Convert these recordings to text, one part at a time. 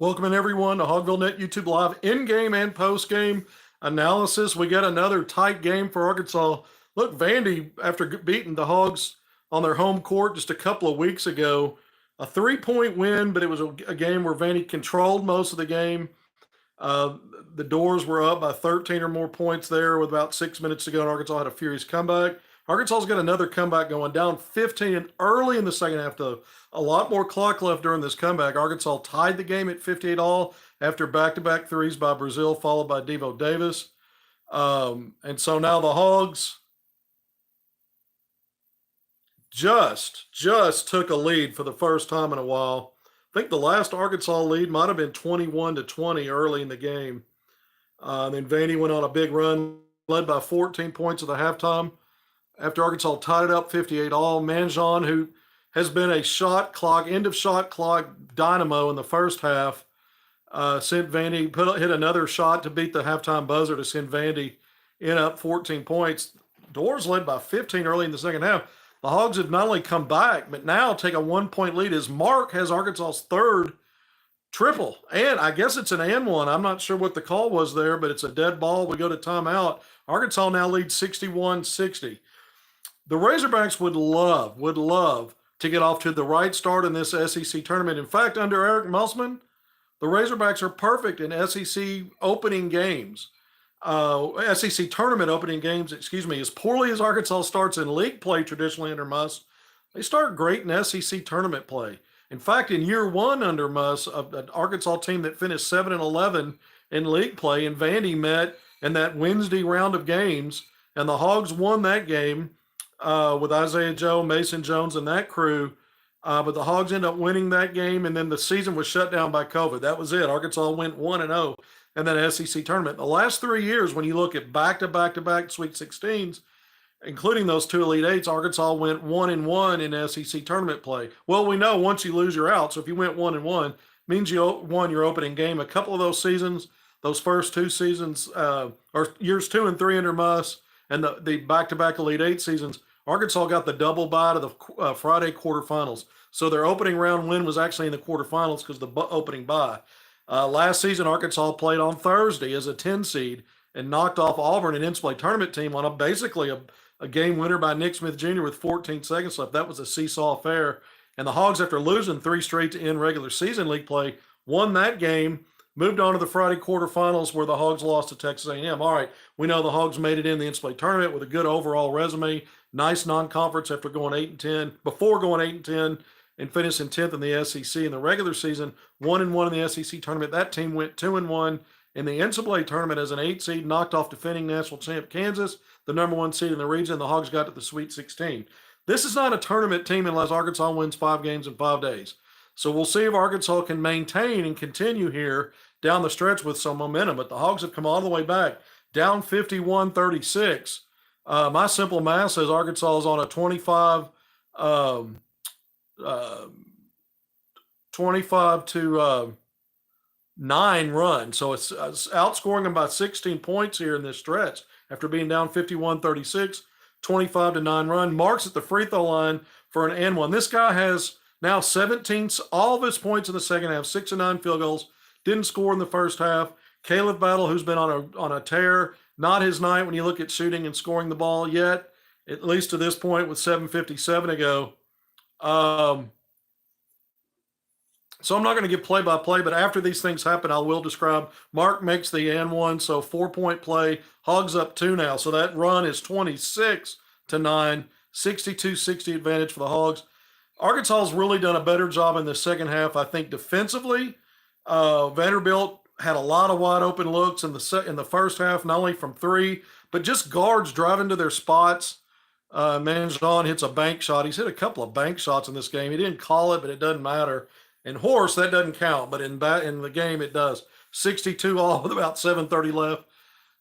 Welcome in everyone to HogvilleNet YouTube Live in-game and post-game analysis. We got another tight game for Arkansas. Look, Vandy, after beating the Hogs on their home court just a couple of weeks ago, a 3-point win, but it was a game where Vandy controlled most of the game. Uh, the Doors were up by 13 or more points there with about 6 minutes to go, and Arkansas had a furious comeback. Arkansas's got another comeback going, down 15 early in the second half, though. A lot more clock left during this comeback. Arkansas tied the game at 58 all after back-to-back threes by Brazil, followed by Devo Davis. And so now the Hogs just took a lead for the first time in a while. I think the last Arkansas lead might have been 21-20 early in the game. Then Vandy went on a big run, led by 14 points at the halftime. After Arkansas tied it up 58 all, Manjon, who has been a shot clock, end of shot clock dynamo in the first half, sent Vandy, hit another shot to beat the halftime buzzer to send Vandy in up 14 points. Doors led by 15 early in the second half. The Hogs have not only come back, but now take a 1-point lead as Mark has Arkansas's third triple. And I guess it's an and one. I'm not sure what the call was there, but it's a dead ball. We go to timeout. Arkansas now leads 61-60. The Razorbacks would love to get off to the right start in this SEC tournament. In fact, under Eric Musselman, the Razorbacks are perfect in SEC opening games. SEC tournament opening games, as poorly as Arkansas starts in league play traditionally under Muss, they start great in SEC tournament play. In fact, in year one under Muss, an Arkansas team that finished 7-11 in league play, and Vandy met in that Wednesday round of games, and the Hogs won that game with Isaiah Joe, Mason Jones, and that crew. But the Hogs ended up winning that game, and then the season was shut down by COVID. That was it. Arkansas went 1-0 in that SEC tournament. The last 3 years, when you look at back-to-back Sweet 16s, including those two Elite Eights, Arkansas went 1-1 in SEC tournament play. Well, we know once you lose, you're out. So if you went 1-1, means you won your opening game. A couple of those seasons, those first two seasons, or years 2 and 3 under Muss, and the back-to-back Elite Eight seasons, Arkansas got the double bye to the Friday quarterfinals. So their opening round win was actually in the quarterfinals because of the opening bye. Last season, Arkansas played on Thursday as a 10 seed and knocked off Auburn, an NCAA tournament team, on basically a game winner by Nick Smith Jr. with 14 seconds left. That was a seesaw affair. And the Hogs, after losing 3 straight to end regular season league play, won that game, moved on to the Friday quarterfinals where the Hogs lost to Texas A&M. All right, we know the Hogs made it in the NCAA tournament with a good overall resume. Nice non-conference after going 8-10, before going 8-10 and finishing 10th in the SEC in the regular season, 1-1 in the SEC tournament. That team went 2-1 in the NCAA tournament as an 8 seed, knocked off defending national champ Kansas, the number 1 seed in the region. The Hogs got to the Sweet 16. This is not a tournament team unless Arkansas wins 5 games in 5 days. So we'll see if Arkansas can maintain and continue here down the stretch with some momentum. But the Hogs have come all the way back, down 51-36. My simple math says Arkansas is on a 25 to 9 run. So it's outscoring them by 16 points here in this stretch after being down 51-36, 25 to 9 run. Marks at the free throw line for an and one. This guy has now 17, all of his points in the second half, 6 of 9 field goals, didn't score in the first half. Caleb Battle, who's been on a tear, not his night when you look at shooting and scoring the ball yet, at least to this point with 7:57 to go. So I'm not going to give play-by-play, but after these things happen, I will describe. Mark makes the and one, so 4-point play. Hogs up 2 now, so that run is 26-9, 62-60 advantage for the Hogs. Arkansas has really done a better job in the second half, I think, defensively. Vanderbilt had a lot of wide open looks in the first half, not only from 3, but just guards driving to their spots. Manjon hits a bank shot. He's hit a couple of bank shots in this game. He didn't call it, but it doesn't matter. In horse, that doesn't count, but in the game, it does. 62 all with about 7:30 left.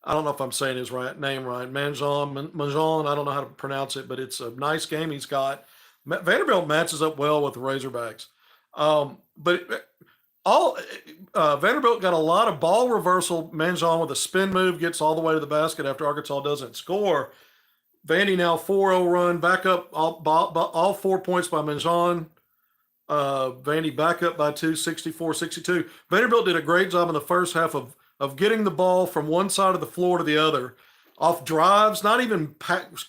I don't know if I'm saying his name right. Manjon, I don't know how to pronounce it, but it's a nice game he's got. Vanderbilt matches up well with the Razorbacks. Vanderbilt got a lot of ball reversal. Manjon with a spin move gets all the way to the basket after Arkansas doesn't score. Vandy now 4-0 run, back up all 4 points by Manjon. Vandy back up by 2, 64-62. Vanderbilt did a great job in the first half of getting the ball from one side of the floor to the other, off drives, not even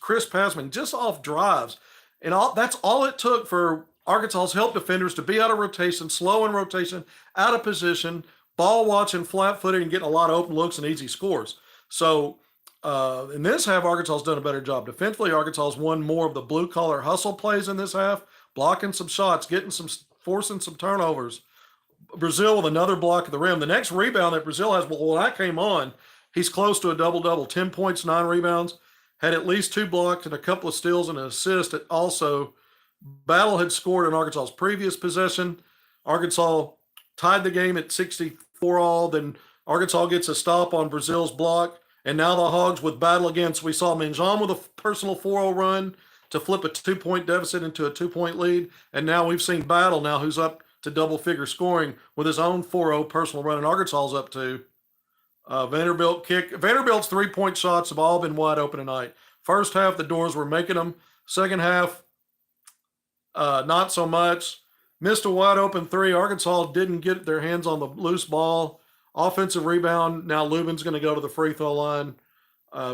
crisp passing, just off drives. And that's all it took for Arkansas's help defenders to be out of rotation, slow in rotation, out of position, ball watching, flat-footed, and getting a lot of open looks and easy scores. So in this half, Arkansas has done a better job. Defensively, Arkansas has won more of the blue-collar hustle plays in this half, blocking some shots, forcing some turnovers. Brazil with another block at the rim. The next rebound that Brazil has, well, when I came on, he's close to a double-double, 10 points, 9 rebounds, had at least 2 blocks and a couple of steals and an assist. Also, Battle had scored in Arkansas's previous possession. Arkansas tied the game at 64 all. Then Arkansas gets a stop on Brazil's block. And now the Hogs with Battle again. So we saw Minjan with a personal 4-0 run to flip a 2-point deficit into a 2-point lead. And now we've seen Battle now, who's up to double-figure scoring with his own 4-0 personal run. And Arkansas's up to Vanderbilt kick. Vanderbilt's 3-point shots have all been wide open tonight. First half, the doors were making them. Second half, not so much. Missed a wide open 3. Arkansas didn't get their hands on the loose ball. Offensive rebound. Now Lubin's going to go to the free throw line.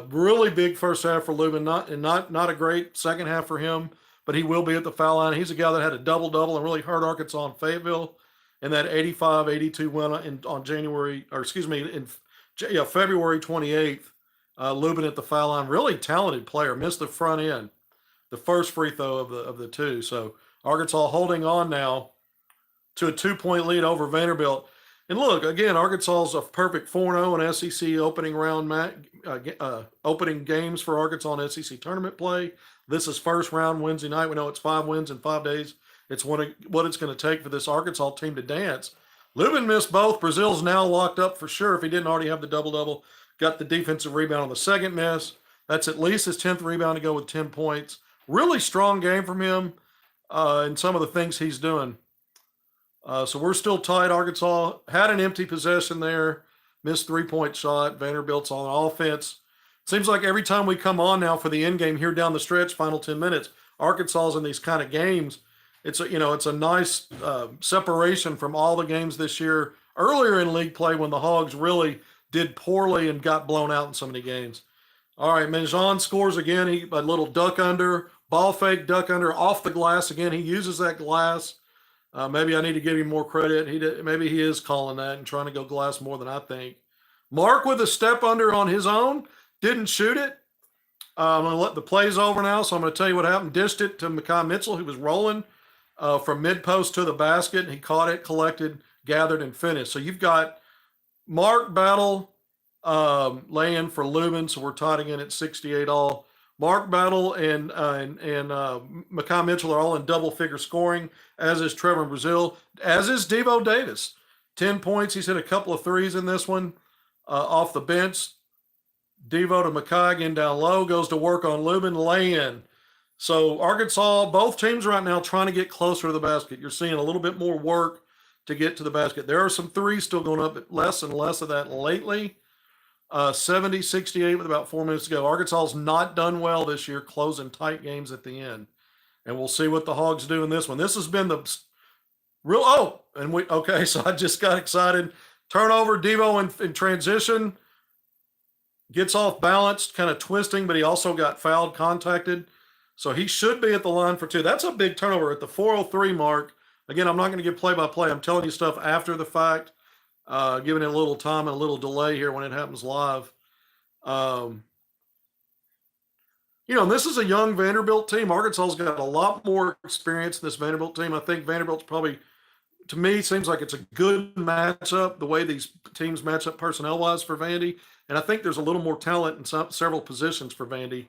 Really big first half for Lubin. Not a great second half for him, but he will be at the foul line. He's a guy that had a double-double and really hurt Arkansas in Fayetteville in that 85-82 win February 28th. Lubin at the foul line. Really talented player. Missed the front end. The first free throw of the 2. So Arkansas holding on now to a 2-point lead over Vanderbilt. And look, again, Arkansas's a perfect 4-0 in SEC opening round opening games for Arkansas in SEC tournament play. This is first round Wednesday night. We know it's 5 wins in 5 days. It's what it's going to take for this Arkansas team to dance. Lubin missed both. Brazil's now locked up for sure if he didn't already have the double-double. Got the defensive rebound on the second miss. That's at least his 10th rebound to go with 10 points. Really strong game from him and some of the things he's doing. So we're still tight. Arkansas had an empty possession there, missed 3-point shot. Vanderbilt's on offense. Seems like every time we come on now for the end game here down the stretch, final 10 minutes, Arkansas's in these kind of games. It's a nice separation from all the games this year earlier in league play when the Hogs really did poorly and got blown out in some of the games. All right, Minjan scores again. A little duck under, ball fake, duck under, off the glass again. He uses that glass. Maybe I need to give him more credit. Maybe he is calling that and trying to go glass more than I think. Mark with a step under on his own. Didn't shoot it. I'm going to let the plays over now, so I'm going to tell you what happened. Dished it to Makai Mitchell, who was rolling from mid-post to the basket. He caught it, collected, gathered, and finished. So you've got Mark Battle laying for Lubin, so we're tied again at 68 all. Mark Battle and Makai Mitchell are all in double-figure scoring, as is Trevor Brazil, as is Devo Davis. 10 points. He's hit a couple of threes in this one off the bench. Devo to Makai again down low, goes to work on Lubin, lay-in. So Arkansas, both teams right now trying to get closer to the basket. You're seeing a little bit more work to get to the basket. There are some threes still going up, but less and less of that lately. 70-68 with about 4 minutes to go. Arkansas's not done well this year, closing tight games at the end. And we'll see what the Hogs do in this one. This has been the real so I just got excited. Turnover, Devo in transition. Gets off balance, kind of twisting, but he also got fouled, contacted. So he should be at the line for 2. That's a big turnover at the 4:03 mark. Again, I'm not going to give play-by-play. I'm telling you stuff after the fact. Giving it a little time and a little delay here when it happens live. This is a young Vanderbilt team. Arkansas's got a lot more experience than this Vanderbilt team. I think Vanderbilt's probably, to me, seems like it's a good matchup, the way these teams match up personnel-wise for Vandy. And I think there's a little more talent in several positions for Vandy.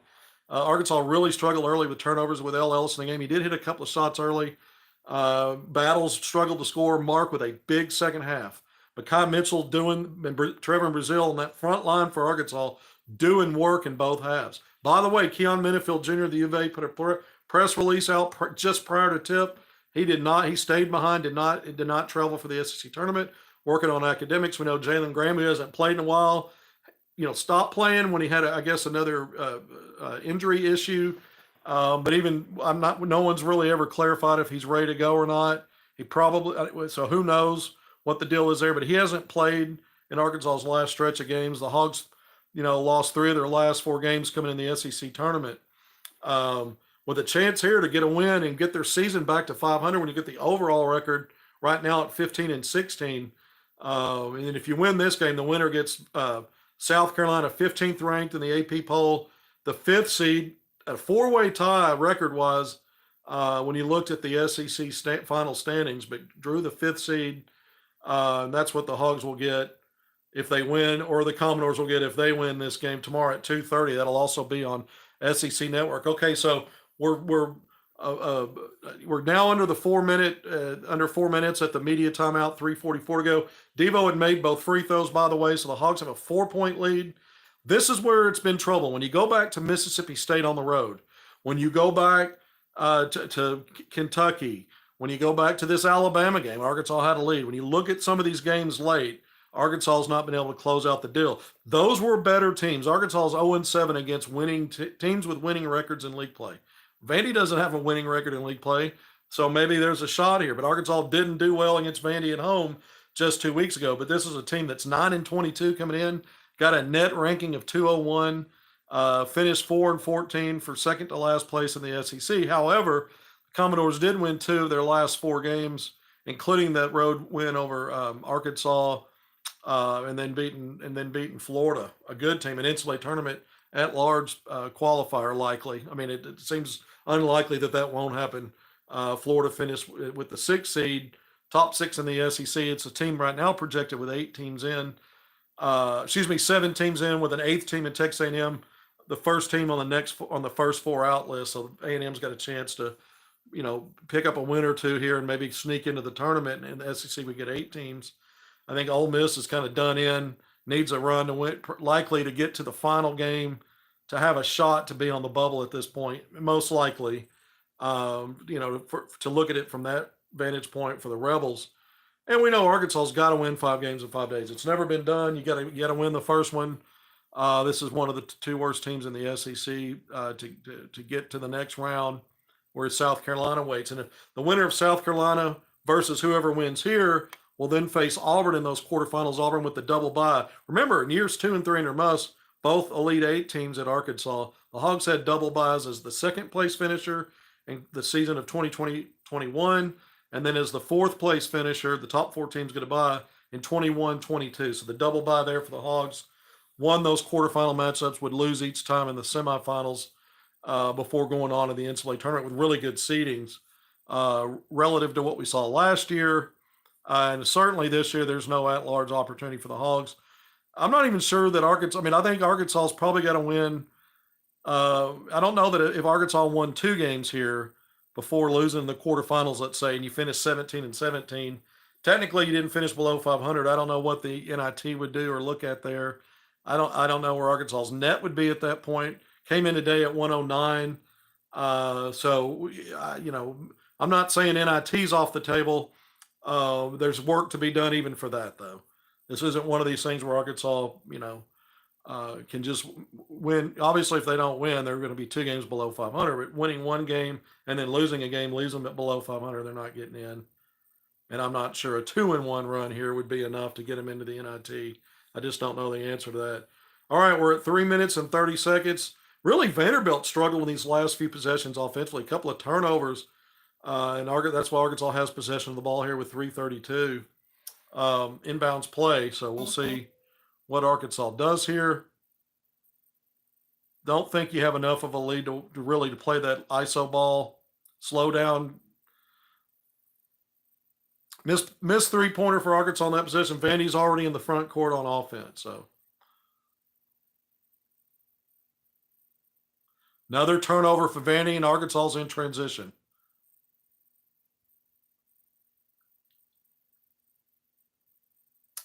Arkansas really struggled early with turnovers with L. Ellis in the game. He did hit a couple of shots early. Battles struggled to score. Mark with a big second half. Makai Mitchell and Trevor Brazil on that front line for Arkansas doing work in both halves. By the way, Keon Minifield Jr. of the U of A put a press release out just prior to tip. He did not. He stayed behind. Did not travel for the SEC tournament. Working on academics. We know Jalen Graham, who hasn't played in a while, stopped playing when he had, another injury issue. But even no one's really ever clarified if he's ready to go or not. He probably, so who knows what the deal is there, but he hasn't played in Arkansas's last stretch of games. The Hogs, lost 3 of their last 4 games coming in the SEC tournament. With a chance here to get a win and get their season back to 500 when you get the overall record right now at 15-16. And then if you win this game, the winner gets South Carolina 15th ranked in the AP poll, the 5th seed, a 4-way tie record-wise when you looked at the SEC final standings, but drew the 5th seed. That's what the Hogs will get if they win, or the Commodores will get if they win this game tomorrow at 2:30. That'll also be on SEC Network. Okay, so we're now under the 4 minute under 4 minutes at the media timeout. 3:44 to go. Devo had made both free throws, by the way, so the Hogs have a 4-point lead. This is where it's been trouble. When you go back to Mississippi State on the road, when you go back to Kentucky, when you go back to this Alabama game, Arkansas had a lead. When you look at some of these games late, Arkansas has not been able to close out the deal. Those were better teams. Arkansas is 0-7 against winning teams with winning records in league play. Vandy doesn't have a winning record in league play, so maybe there's a shot here. But Arkansas didn't do well against Vandy at home just 2 weeks ago. But this is a team that's 9-22 coming in, got a net ranking of 201, finished 4-14 for second to last place in the SEC. However, the Commodores did win 2 of their last 4 games, including that road win over Arkansas, and then beaten Florida, a good team, an NCAA tournament at large qualifier likely. I mean, it seems unlikely that won't happen. Florida finished with the 6th seed, top 6 in the SEC. It's a team right now projected with 7 teams in, with an 8th team in Texas A&M, the first team on the first 4 out list. So A&M's got a chance to, pick up a win or 2 here and maybe sneak into the tournament. And in the SEC, we get 8 teams. I think Ole Miss is kind of done in, needs a run to win, likely to get to the final game to have a shot to be on the bubble at this point, most likely. To look at it from that vantage point for the Rebels. And we know Arkansas's got to win 5 games in 5 days. It's never been done. You got to win the first one. This is one of the 2 worst teams in the SEC to get to the next round, where South Carolina waits. And if the winner of South Carolina versus whoever wins here will then face Auburn in those quarterfinals, Auburn with the double bye. Remember, in years 2 and 3 under Muss, both Elite 8 teams at Arkansas, the Hogs had double byes as the 2nd place finisher in the season of 2020-21, and then as the 4th place finisher, the top 4 teams get a bye in 21-22. So the double bye there for the Hogs. Won those quarterfinal matchups, would lose each time in the semifinals before going on to the NCAA tournament with really good seedings relative to what we saw last year. And certainly this year, there's no at-large opportunity for the Hogs. I'm not even sure that Arkansas. I mean, I think Arkansas's probably got to win. I don't know that if Arkansas won 2 games here before losing the quarterfinals, let's say, and you finish 17-17, technically you didn't finish below 500. I don't know what the NIT would do or look at there. I don't know where Arkansas's net would be at that point. Came in today at 109. I'm not saying NIT's off the table. There's work to be done even for that, though. This isn't one of these things where Arkansas, can just win. Obviously, if they don't win, they're going to be 2 games below 500. But winning 1 game and then losing a game leaves them at below 500. They're not getting in. And I'm not sure a 2-1 run here would be enough to get them into the NIT. I just don't know the answer to that. All right, we're at 3 minutes and 30 seconds. Really, Vanderbilt struggled in these last few possessions offensively. A couple of turnovers. And that's why Arkansas has possession of the ball here with 3:32 inbounds play. So we'll see what Arkansas does here. Don't think you have enough of a lead to really play that ISO ball. Slow down. Missed 3-pointer for Arkansas in that position. Vandy's already in the front court on offense. So another turnover for Vandy, and Arkansas's in transition.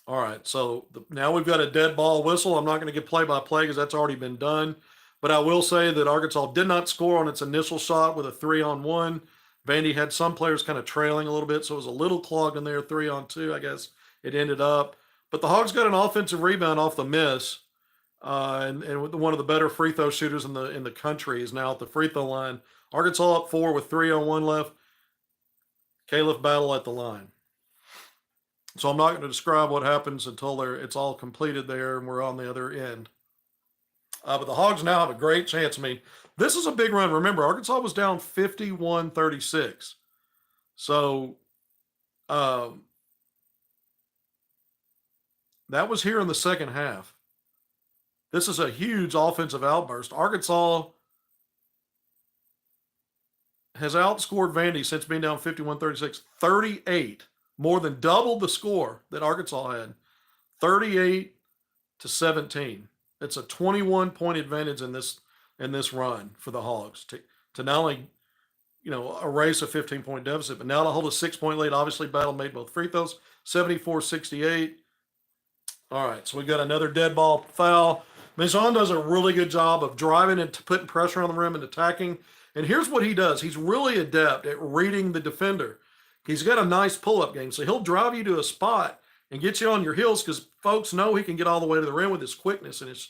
All right, so now we've got a dead ball whistle. I'm not going to get play-by-play because that's already been done. But I will say that Arkansas did not score on its initial shot with a 3-on-1. Vandy had some players kind of trailing a little bit, so it was a little clogged in there, 3-on-2, I guess it ended up. But the Hogs got an offensive rebound off the miss, and one of the better free throw shooters in the country is now at the free throw line. Arkansas up 4 with 3-on-1 left. Caliph battle at the line. So I'm not going to describe what happens until it's all completed there and we're on the other end. But the Hogs now have a great chance. I mean, this is a big run. Remember, Arkansas was down 51-36. So that was here in the second half. This is a huge offensive outburst. Arkansas has outscored Vandy since being down 51-36, 38, more than double the score that Arkansas had, 38-17. It's a 21-point advantage in this run for the Hogs to not only erase a 15-point deficit, but now to hold a 6-point lead. Obviously, Battle made both free throws, 74-68. All right, so we got another dead ball foul. Mijan does a really good job of driving and putting pressure on the rim and attacking. And here's what he does. He's really adept at reading the defender. He's got a nice pull-up game, so he'll drive you to a spot and get you on your heels because folks know he can get all the way to the rim with his quickness and his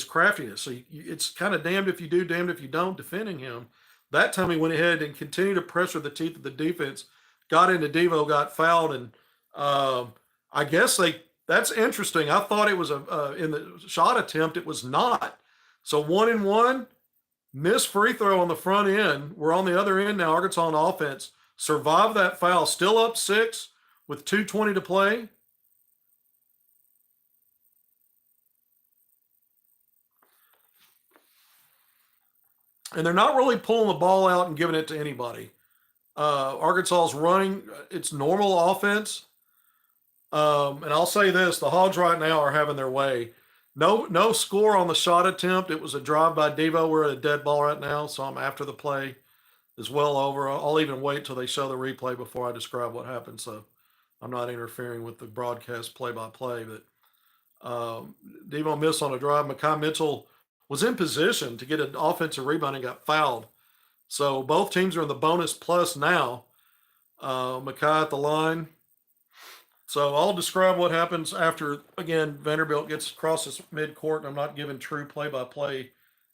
craftiness. So it's kind of damned if you do, damned if you don't defending him. That time he went ahead and continued to pressure the teeth of the defense, got into Devo, got fouled, and I guess that's interesting. I thought it was in the shot attempt, it was not. So 1-and-1, missed free throw on the front end. We're on the other end now. Arkansas on offense survived that foul, still up 6 with 2:20 to play. And they're not really pulling the ball out and giving it to anybody. Arkansas is running its normal offense. And I'll say this, the Hogs right now are having their way. No score on the shot attempt. It was a drive by Devo. We're at a dead ball right now, so I'm after the play is well over. I'll even wait till they show the replay before I describe what happened, so I'm not interfering with the broadcast play-by-play. But Devo missed on a drive. Mekhi Mitchell was in position to get an offensive rebound and got fouled. So both teams are in the bonus plus now. Mekhi at the line. So I'll describe what happens after, again, Vanderbilt gets across this midcourt, and I'm not giving true play-by-play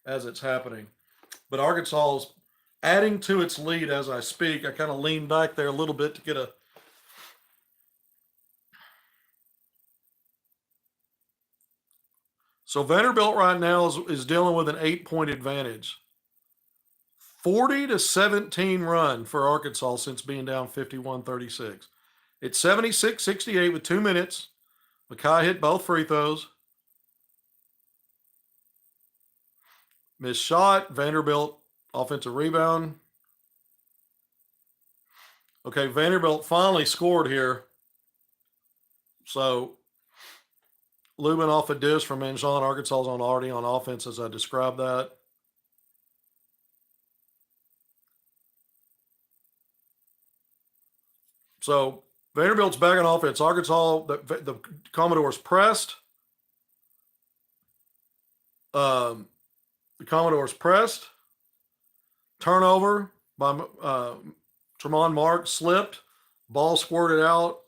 as it's happening. But Arkansas is adding to its lead as I speak. I kind of lean back there a little bit to get a So Vanderbilt right now is dealing with an 8-point advantage. 40-17 run for Arkansas since being down 51-36. It's 76-68 with 2 minutes. Mekhi hit both free throws. Missed shot. Vanderbilt offensive rebound. Okay, Vanderbilt finally scored here. So Lubin off a dish from Manjon. Arkansas is already on offense as I described that. So Vanderbilt's back on offense. Arkansas, the Commodores pressed. The Commodores pressed. Turnover by Tremont Mark, slipped. Ball squirted out.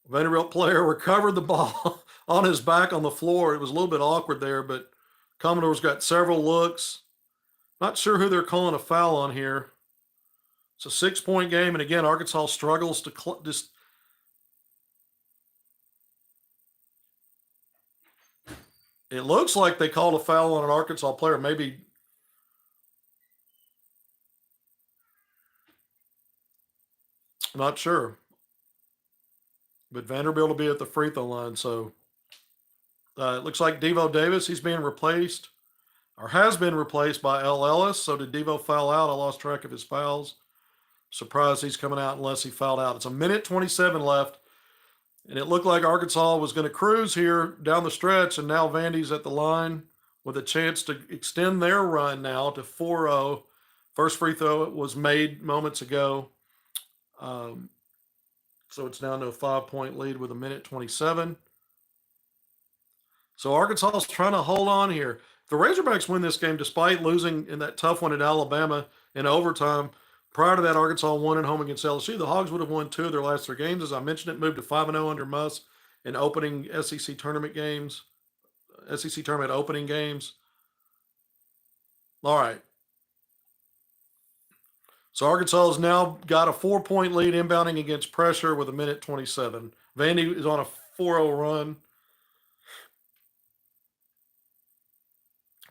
Vanderbilt player recovered the ball on his back on the floor. It was a little bit awkward there, but Commodores got several looks. Not sure who they're calling a foul on here. It's a 6-point game, and again, Arkansas struggles to just. It looks like they called a foul on an Arkansas player. Maybe. Not sure. But Vanderbilt will be at the free throw line. So it looks like Devo Davis, he's being replaced or has been replaced by L. Ellis. So did Devo foul out? I lost track of his fouls. Surprised he's coming out unless he fouled out. It's a minute 27 left. And it looked like Arkansas was going to cruise here down the stretch. And now Vandy's at the line with a chance to extend their run now to 4-0. First free throw was made moments ago. So it's down to a 5-point lead with a minute 27. So Arkansas is trying to hold on here. If the Razorbacks win this game, despite losing in that tough one at Alabama in overtime, prior to that, Arkansas won at home against LSU. The Hogs would have won 2 of their last 3 games. As I mentioned, it moved to 5-0 under Muss in opening SEC tournament games, SEC tournament opening games. All right. So Arkansas has now got a 4-point lead inbounding against pressure with 1:27. Vandy is on a 4-0 run.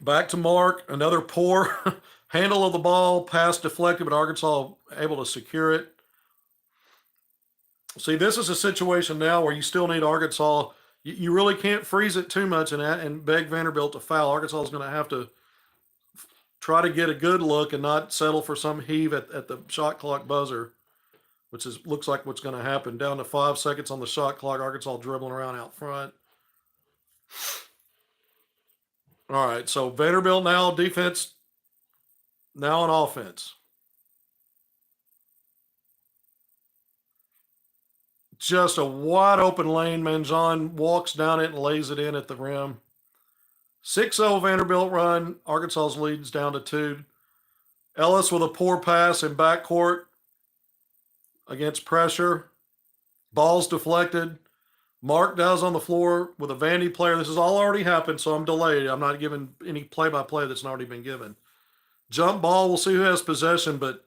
Back to Mark, another poor handle of the ball, pass deflected, but Arkansas able to secure it. See, this is a situation now where you still need Arkansas. You really can't freeze it too much and beg Vanderbilt to foul. Arkansas is going to have to try to get a good look and not settle for some heave at the shot clock buzzer, which looks like what's going to happen. Down to 5 seconds on the shot clock. Arkansas dribbling around out front. All right, so Vanderbilt now defense, now on offense. Just a wide open lane. Manjon walks down it and lays it in at the rim. 6-0 Vanderbilt run. Arkansas's leads down to 2. Ellis with a poor pass in backcourt against pressure. Ball's deflected. Mark Dow's on the floor with a Vandy player. This has all already happened, so I'm delayed. I'm not giving any play-by-play that's already been given. Jump ball. We'll see who has possession, but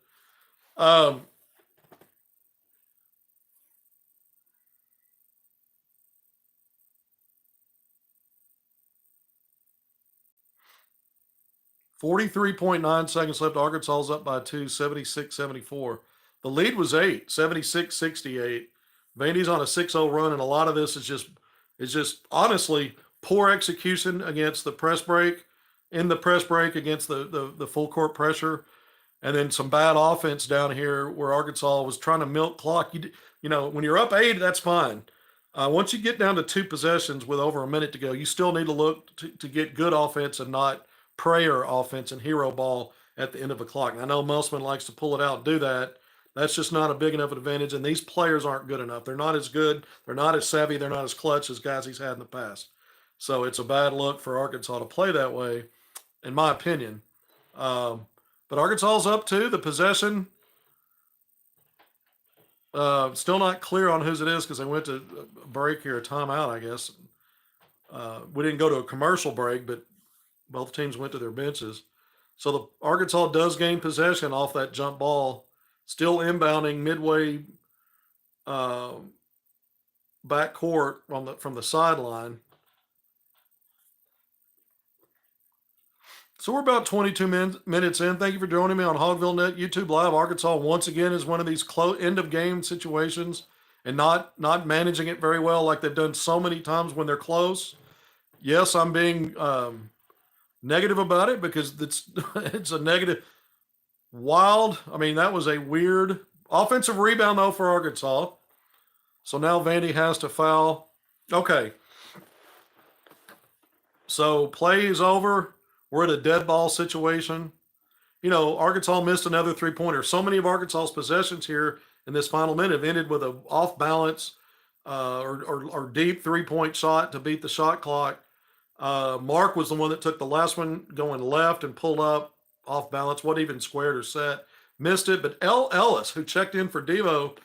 43.9 seconds left. Arkansas's up by 2, 76-74. The lead was 8, 76-68. Vandy's on a 6-0 run, and a lot of this is just honestly poor execution against the press break, in the press break against the full court pressure, and then some bad offense down here where Arkansas was trying to milk clock. You know, when you're up 8, that's fine. Once you get down to 2 possessions with over a minute to go, you still need to look to get good offense and not prayer offense and hero ball at the end of a clock. And I know Musman likes to pull it out and do that. That's just not a big enough advantage, and these players aren't good enough. They're not as good. They're not as savvy. They're not as clutch as guys he's had in the past. So it's a bad look for Arkansas to play that way, in my opinion. But Arkansas's up 2. The possession, still not clear on whose it is because they went to a break here, a timeout, I guess. We didn't go to a commercial break, but both teams went to their benches. So the Arkansas does gain possession off that jump ball. Still inbounding midway back court from the sideline. So we're about 22 minutes in. Thank you for joining me on HogvilleNet YouTube Live. Arkansas once again is one of these end of game situations and not managing it very well like they've done so many times when they're close. Yes, I'm being negative about it because it's a negative. Wild. I mean, that was a weird offensive rebound, though, for Arkansas. So now Vandy has to foul. Okay. So play is over. We're at a dead ball situation. You know, Arkansas missed another 3-pointer. So many of Arkansas's possessions here in this final minute have ended with an off-balance or deep 3-point shot to beat the shot clock. Mark was the one that took the last one going left and pulled up. Off balance, wasn't even squared or set, missed it. But Ellis, who checked in for Devo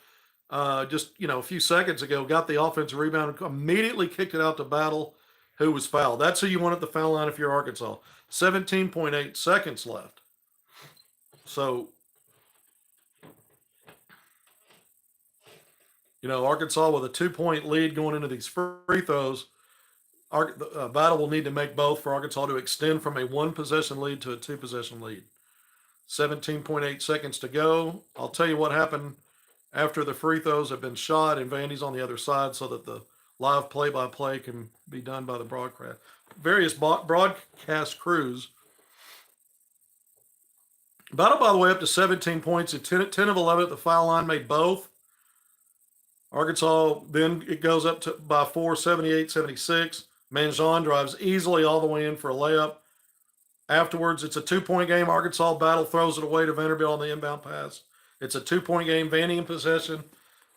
just a few seconds ago, got the offensive rebound and immediately kicked it out to Battle, who was fouled. That's who you want at the foul line if you're Arkansas. 17.8 seconds left. So, Arkansas with a 2-point lead going into these free throws. Battle will need to make both for Arkansas to extend from a 1-possession lead to a 2-possession lead. 17.8 seconds to go. I'll tell you what happened after the free throws have been shot and Vandy's on the other side so that the live play-by-play can be done by the various broadcast crews. Battle, by the way, up to 17 points and 10 of 11 at the foul line, made both. Arkansas, then it goes up by 4, 78-76. Manjon drives easily all the way in for a layup. Afterwards, it's a 2-point game. Arkansas Battle throws it away to Vanderbilt on the inbound pass. It's a 2-point game. Vandy in possession.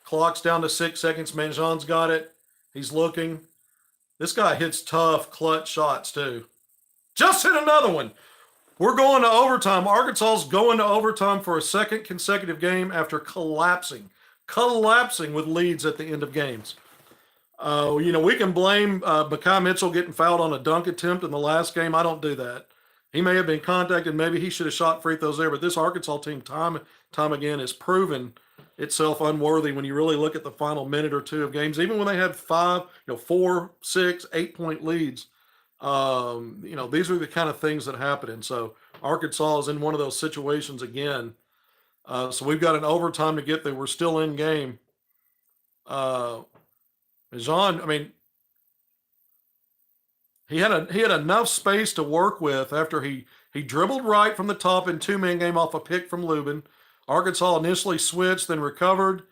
Clock's down to 6 seconds. Manjon's got it. He's looking. This guy hits tough, clutch shots, too. Just hit another one. We're going to overtime. Arkansas's going to overtime for a second consecutive game after collapsing with leads at the end of games. We can blame Bakai Mitchell getting fouled on a dunk attempt in the last game. I don't do that. He may have been contacted. Maybe he should have shot free throws there. But this Arkansas team, time again, has proven itself unworthy when you really look at the final minute or two of games. Even when they had 4, 6, 8 point leads, these are the kind of things that happen. And so Arkansas is in one of those situations again. So we've got an overtime to get there. We're still in game. Jean, I mean, he had enough space to work with after he dribbled right from the top in two-man game off a pick from Lubin. Arkansas initially switched, then recovered.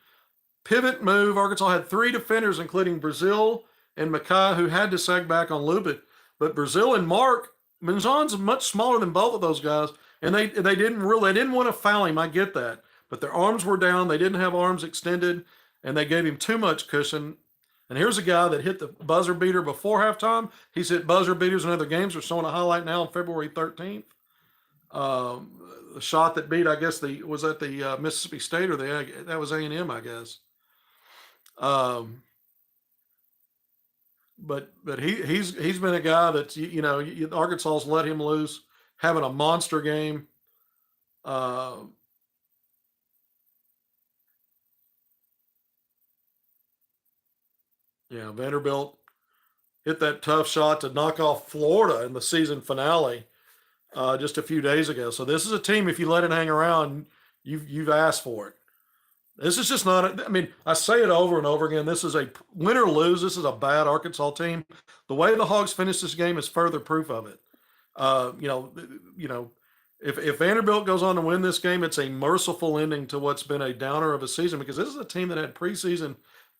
Pivot move. Arkansas had three defenders, including Brazil and Mackay, who had to sag back on Lubin. But Brazil and Mark, Minjon's much smaller than both of those guys, and they didn't want to foul him. I get that, but their arms were down. They didn't have arms extended, and they gave him too much cushion. And here's a guy that hit the buzzer beater before halftime. He's hit buzzer beaters in other games. We're showing a highlight now on February 13th. The shot that beat, I guess, was at the Mississippi State or that was A&M, I guess. But he's been a guy that Arkansas's let him loose, having a monster game. Vanderbilt hit that tough shot to knock off Florida in the season finale just a few days ago. So this is a team, if you let it hang around, you've asked for it. This is just not. I mean, I say it over and over again. This is a win or lose. This is a bad Arkansas team. The way the Hogs finished this game is further proof of it. If Vanderbilt goes on to win this game, it's a merciful ending to what's been a downer of a season, because this is a team that had preseason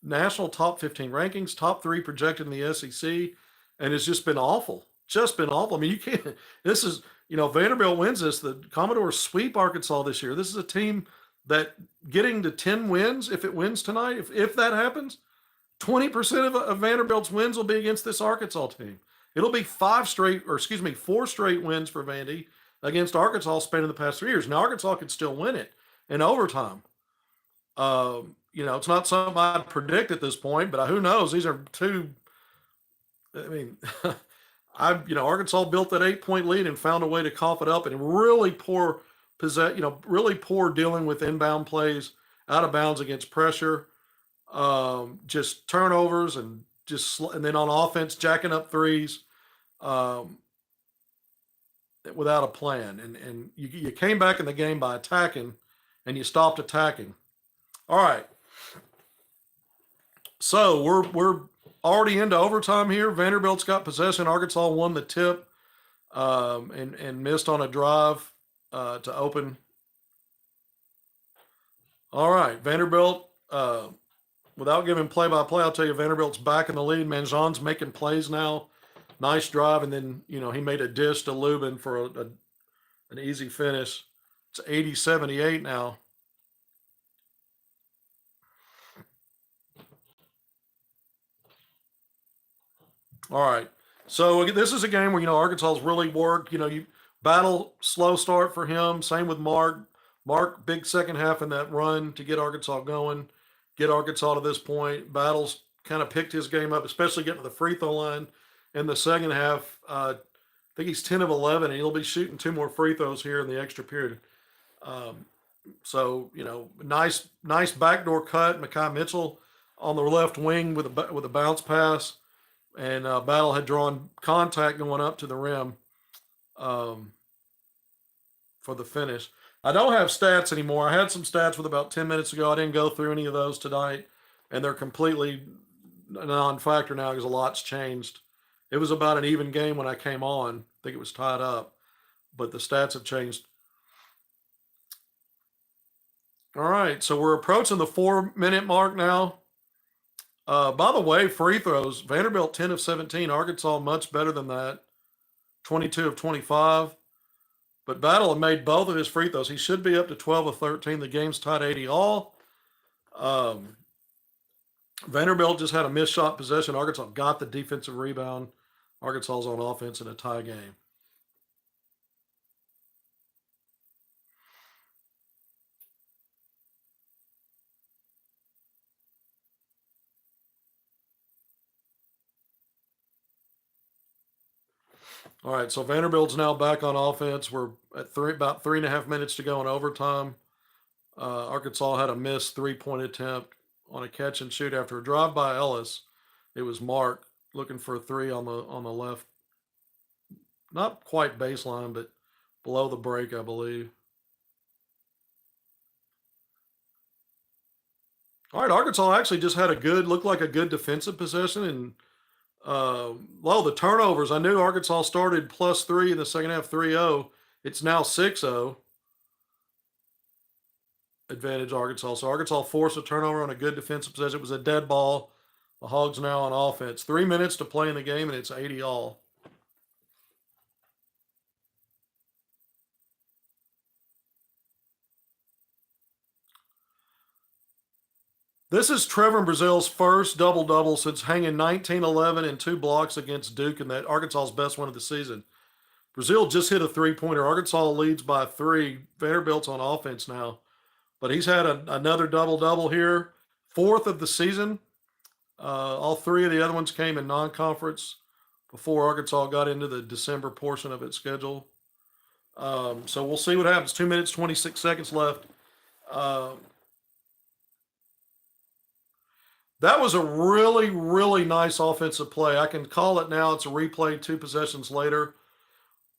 national top 15 rankings, top 3 projected in the SEC, and it's just been awful. Just been awful. I mean, you can't. This is Vanderbilt wins this. The Commodores sweep Arkansas this year. This is a team that getting to 10 wins, if it wins tonight, if that happens, 20% of Vanderbilt's wins will be against this Arkansas team. It'll be 4 straight wins for Vandy against Arkansas spanning the past 3 years. Now, Arkansas can still win it in overtime. It's not something I'd predict at this point, but who knows? These are two. I mean, Arkansas built that 8-point lead and found a way to cough it up, and really poor really poor dealing with inbound plays out of bounds against pressure, just turnovers and then on offense jacking up threes without a plan. And you came back in the game by attacking, and you stopped attacking. All right. So we're already into overtime here. Vanderbilt's got possession. Arkansas won the tip and missed on a drive to open. All right, Vanderbilt, without giving play-by-play, I'll tell you Vanderbilt's back in the lead. Manjon's making plays now. Nice drive, and then, he made a dish to Lubin for an easy finish. It's 80-78 now. All right, so this is a game where, Arkansas's really worked. You battle, slow start for him. Same with Mark. Mark, big second half in that run to get Arkansas going, get Arkansas to this point. Battles kind of picked his game up, especially getting to the free throw line in the second half. I think he's 10 of 11, and he'll be shooting 2 more free throws here in the extra period. Nice backdoor cut. Mackay Mitchell on the left wing with a bounce pass, and Battle had drawn contact going up to the rim for the finish. I don't have stats anymore. I had some stats with about 10 minutes ago. I didn't go through any of those tonight, and they're completely non-factor now because a lot's changed. It was about an even game when I came on. I think it was tied up, but the stats have changed. All right, so we're approaching the 4-minute mark now. By the way, free throws, Vanderbilt 10 of 17, Arkansas much better than that, 22 of 25. But Battle had made both of his free throws. He should be up to 12 of 13. The game's tied 80 all. Vanderbilt just had a missed shot possession. Arkansas got the defensive rebound. Arkansas's on offense in a tie game. All right, so Vanderbilt's now back on offense. We're at about 3.5 minutes to go in overtime. Arkansas had a missed 3-point attempt on a catch and shoot after a drive by Ellis. It was Mark looking for a three on the left, not quite baseline, but below the break, I believe. All right, Arkansas actually just had looked like a good defensive possession, and the turnovers. I knew Arkansas started +3 in the second half, 3-0. It's now 6-0. Advantage Arkansas. So Arkansas forced a turnover on a good defensive possession. It was a dead ball. The Hogs now on offense. 3 minutes to play in the game, and it's 80 all. This is Trevor Brazil's first double-double since hanging 19-11 and 2 blocks against Duke in that Arkansas's best win of the season. Brazil just hit a three-pointer. Arkansas leads by 3. Vanderbilt's on offense now. But he's had another double-double here. 4th of the season. All 3 of the other ones came in non-conference before Arkansas got into the December portion of its schedule. So we'll see what happens. 2 minutes, 26 seconds left. That was a really, really nice offensive play. I can call it now. It's a replay 2 possessions later.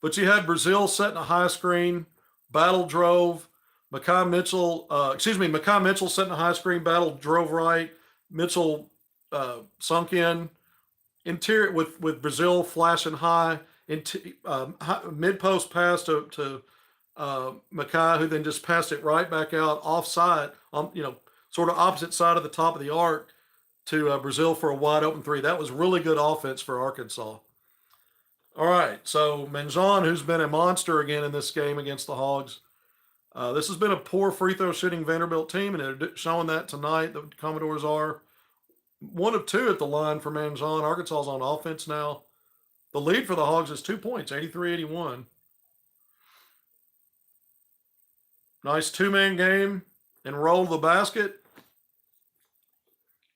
But you had Brazil setting a high screen, battle drove. Makai Mitchell setting a high screen, battle drove right. Mitchell sunk in. Interior with Brazil flashing high. Mid-post pass to Makai, who then just passed it right back out offside, sort of opposite side of the top of the arc to Brazil for a wide open 3. That was really good offense for Arkansas. All right, so Manjon, who's been a monster again in this game against the Hogs. This has been a poor free throw shooting Vanderbilt team, and they're showing that tonight. The Commodores are 1 of 2 at the line for Manjon. Arkansas's on offense now. The lead for the Hogs is 2 points, 83-81. Nice 2-man game and roll the basket.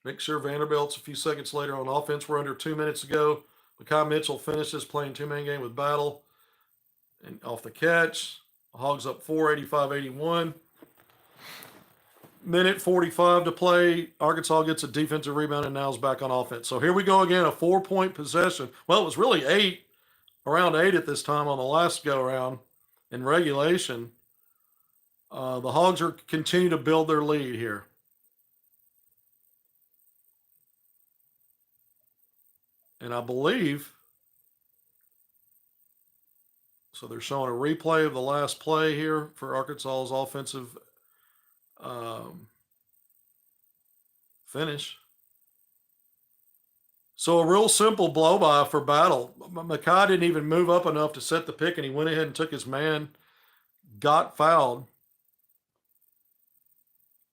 Make sure Vanderbilt's a few seconds later on offense. We're under 2 minutes to go. Makai Mitchell finishes playing 2-man game with Battle. And off the catch. The Hogs up 4, 85-81. Minute 45 to play. Arkansas gets a defensive rebound and now is back on offense. So here we go again, a 4-point possession. Well, it was really 8, around 8 at this time on the last go-around in regulation. The Hogs are continue to build their lead here. And I believe, so they're showing a replay of the last play here for Arkansas's offensive finish. So a real simple blow-by for Battle. Makai didn't even move up enough to set the pick, and he went ahead and took his man, got fouled.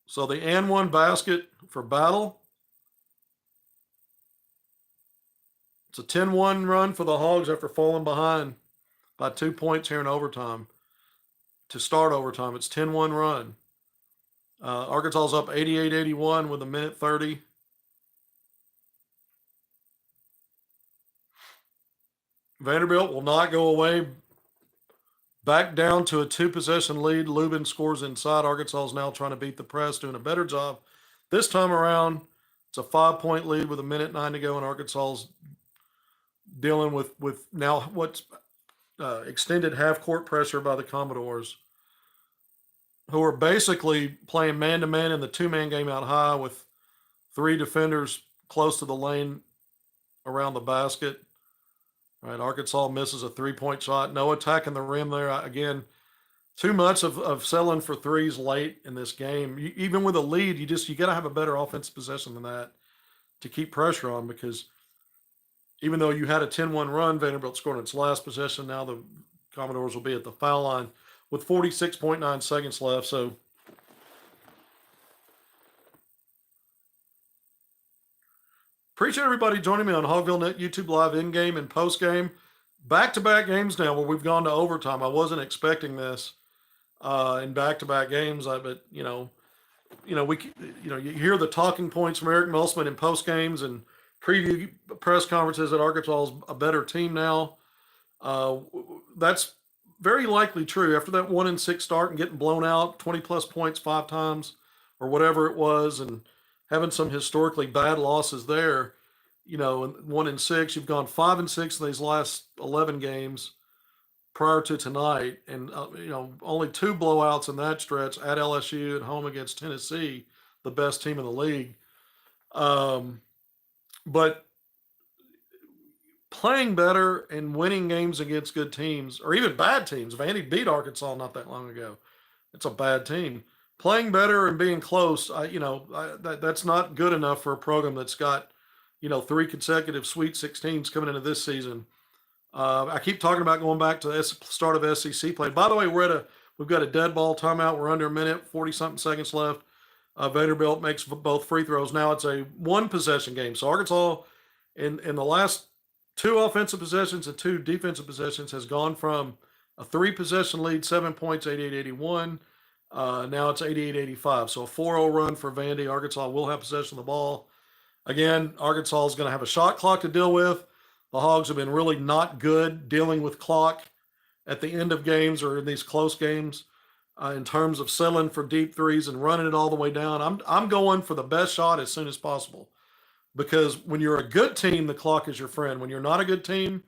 So the and 1 basket for Battle. It's a 10-1 run for the Hogs after falling behind by 2 points here in overtime. To start overtime, it's 10-1 run. Arkansas's up 88-81 with a minute 30. Vanderbilt will not go away. Back down to a 2-possession lead. Lubin scores inside. Arkansas is now trying to beat the press, doing a better job. This time around, it's a 5-point lead with a minute 9 to go, and Arkansas's dealing with now what's extended half-court pressure by the Commodores, who are basically playing man-to-man in the 2-man game out high with 3 defenders close to the lane around the basket. All right, Arkansas misses a 3-point shot. No attacking the rim there. Again, too much of settling for threes late in this game. Even with a lead, you got to have a better offensive possession than that to keep pressure on, because even though you had a 10-1 run, Vanderbilt scored in its last possession. Now the Commodores will be at the foul line with 46.9 seconds left. So appreciate everybody joining me on HogvilleNet YouTube Live in-game and post-game. Back-to-back games now where we've gone to overtime. I wasn't expecting this in back-to-back games, but you hear the talking points from Eric Musselman in post games and preview press conferences that Arkansas is a better team now. That's very likely true after that 1-6 start and getting blown out 20 plus points 5 times or whatever it was, and having some historically bad losses there. You know, 1-6, you've gone 5-6 in these last 11 games prior to tonight, and only 2 blowouts in that stretch at LSU and home against Tennessee, the best team in the league. But playing better and winning games against good teams, or even bad teams. Vandy beat Arkansas not that long ago. It's a bad team. Playing better and being close, that's not good enough for a program that's got, 3 consecutive Sweet 16s coming into this season. I keep talking about going back to the start of SEC play. By the way, we've got a dead ball timeout. We're under a minute, 40-something seconds left. Vanderbilt makes both free throws. Now it's a 1-possession game. So Arkansas, in the last 2 offensive possessions and 2 defensive possessions, has gone from a 3-possession lead, 7 points, 88-81. Now it's 88-85. So a 4-0 run for Vandy. Arkansas will have possession of the ball. Again, Arkansas is going to have a shot clock to deal with. The Hogs have been really not good dealing with clock at the end of games or in these close games in terms of settling for deep threes and running it all the way down. I'm going for the best shot as soon as possible, because when you're a good team, the clock is your friend. When you're not a good team,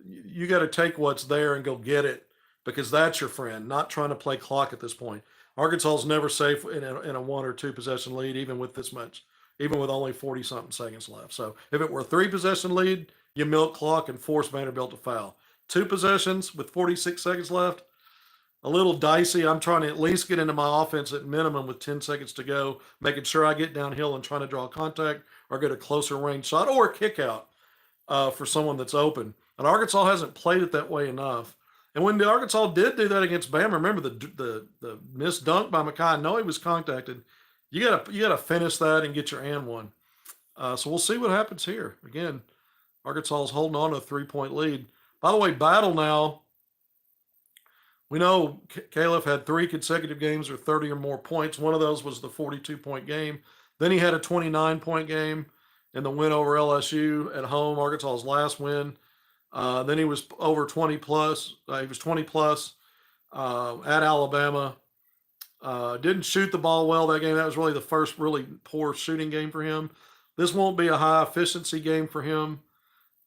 you got to take what's there and go get it, because that's your friend, not trying to play clock at this point. Arkansas is never safe in a 1 or 2 possession lead, even with this much, even with only 40-something seconds left. So if it were a 3-possession lead, you milk clock and force Vanderbilt to foul. 2 possessions with 46 seconds left, a little dicey. I'm trying to at least get into my offense at minimum with 10 seconds to go, making sure I get downhill and trying to draw contact or get a closer range shot or a kick out for someone that's open. And Arkansas hasn't played it that way enough. And when the Arkansas did do that against Bama, remember the missed dunk by Makai? I know he was contacted. You gotta finish that and get your and one. So we'll see what happens here. Again, Arkansas is holding on to a 3-point lead. By the way, Battle now. We know Caleb had 3 consecutive games or 30 or more points. One of those was the 42-point game. Then he had a 29-point game in the win over LSU at home, Arkansas's last win. Then he was over 20 plus. He was 20 plus at Alabama. Didn't shoot the ball well that game. That was really the first really poor shooting game for him. This won't be a high efficiency game for him,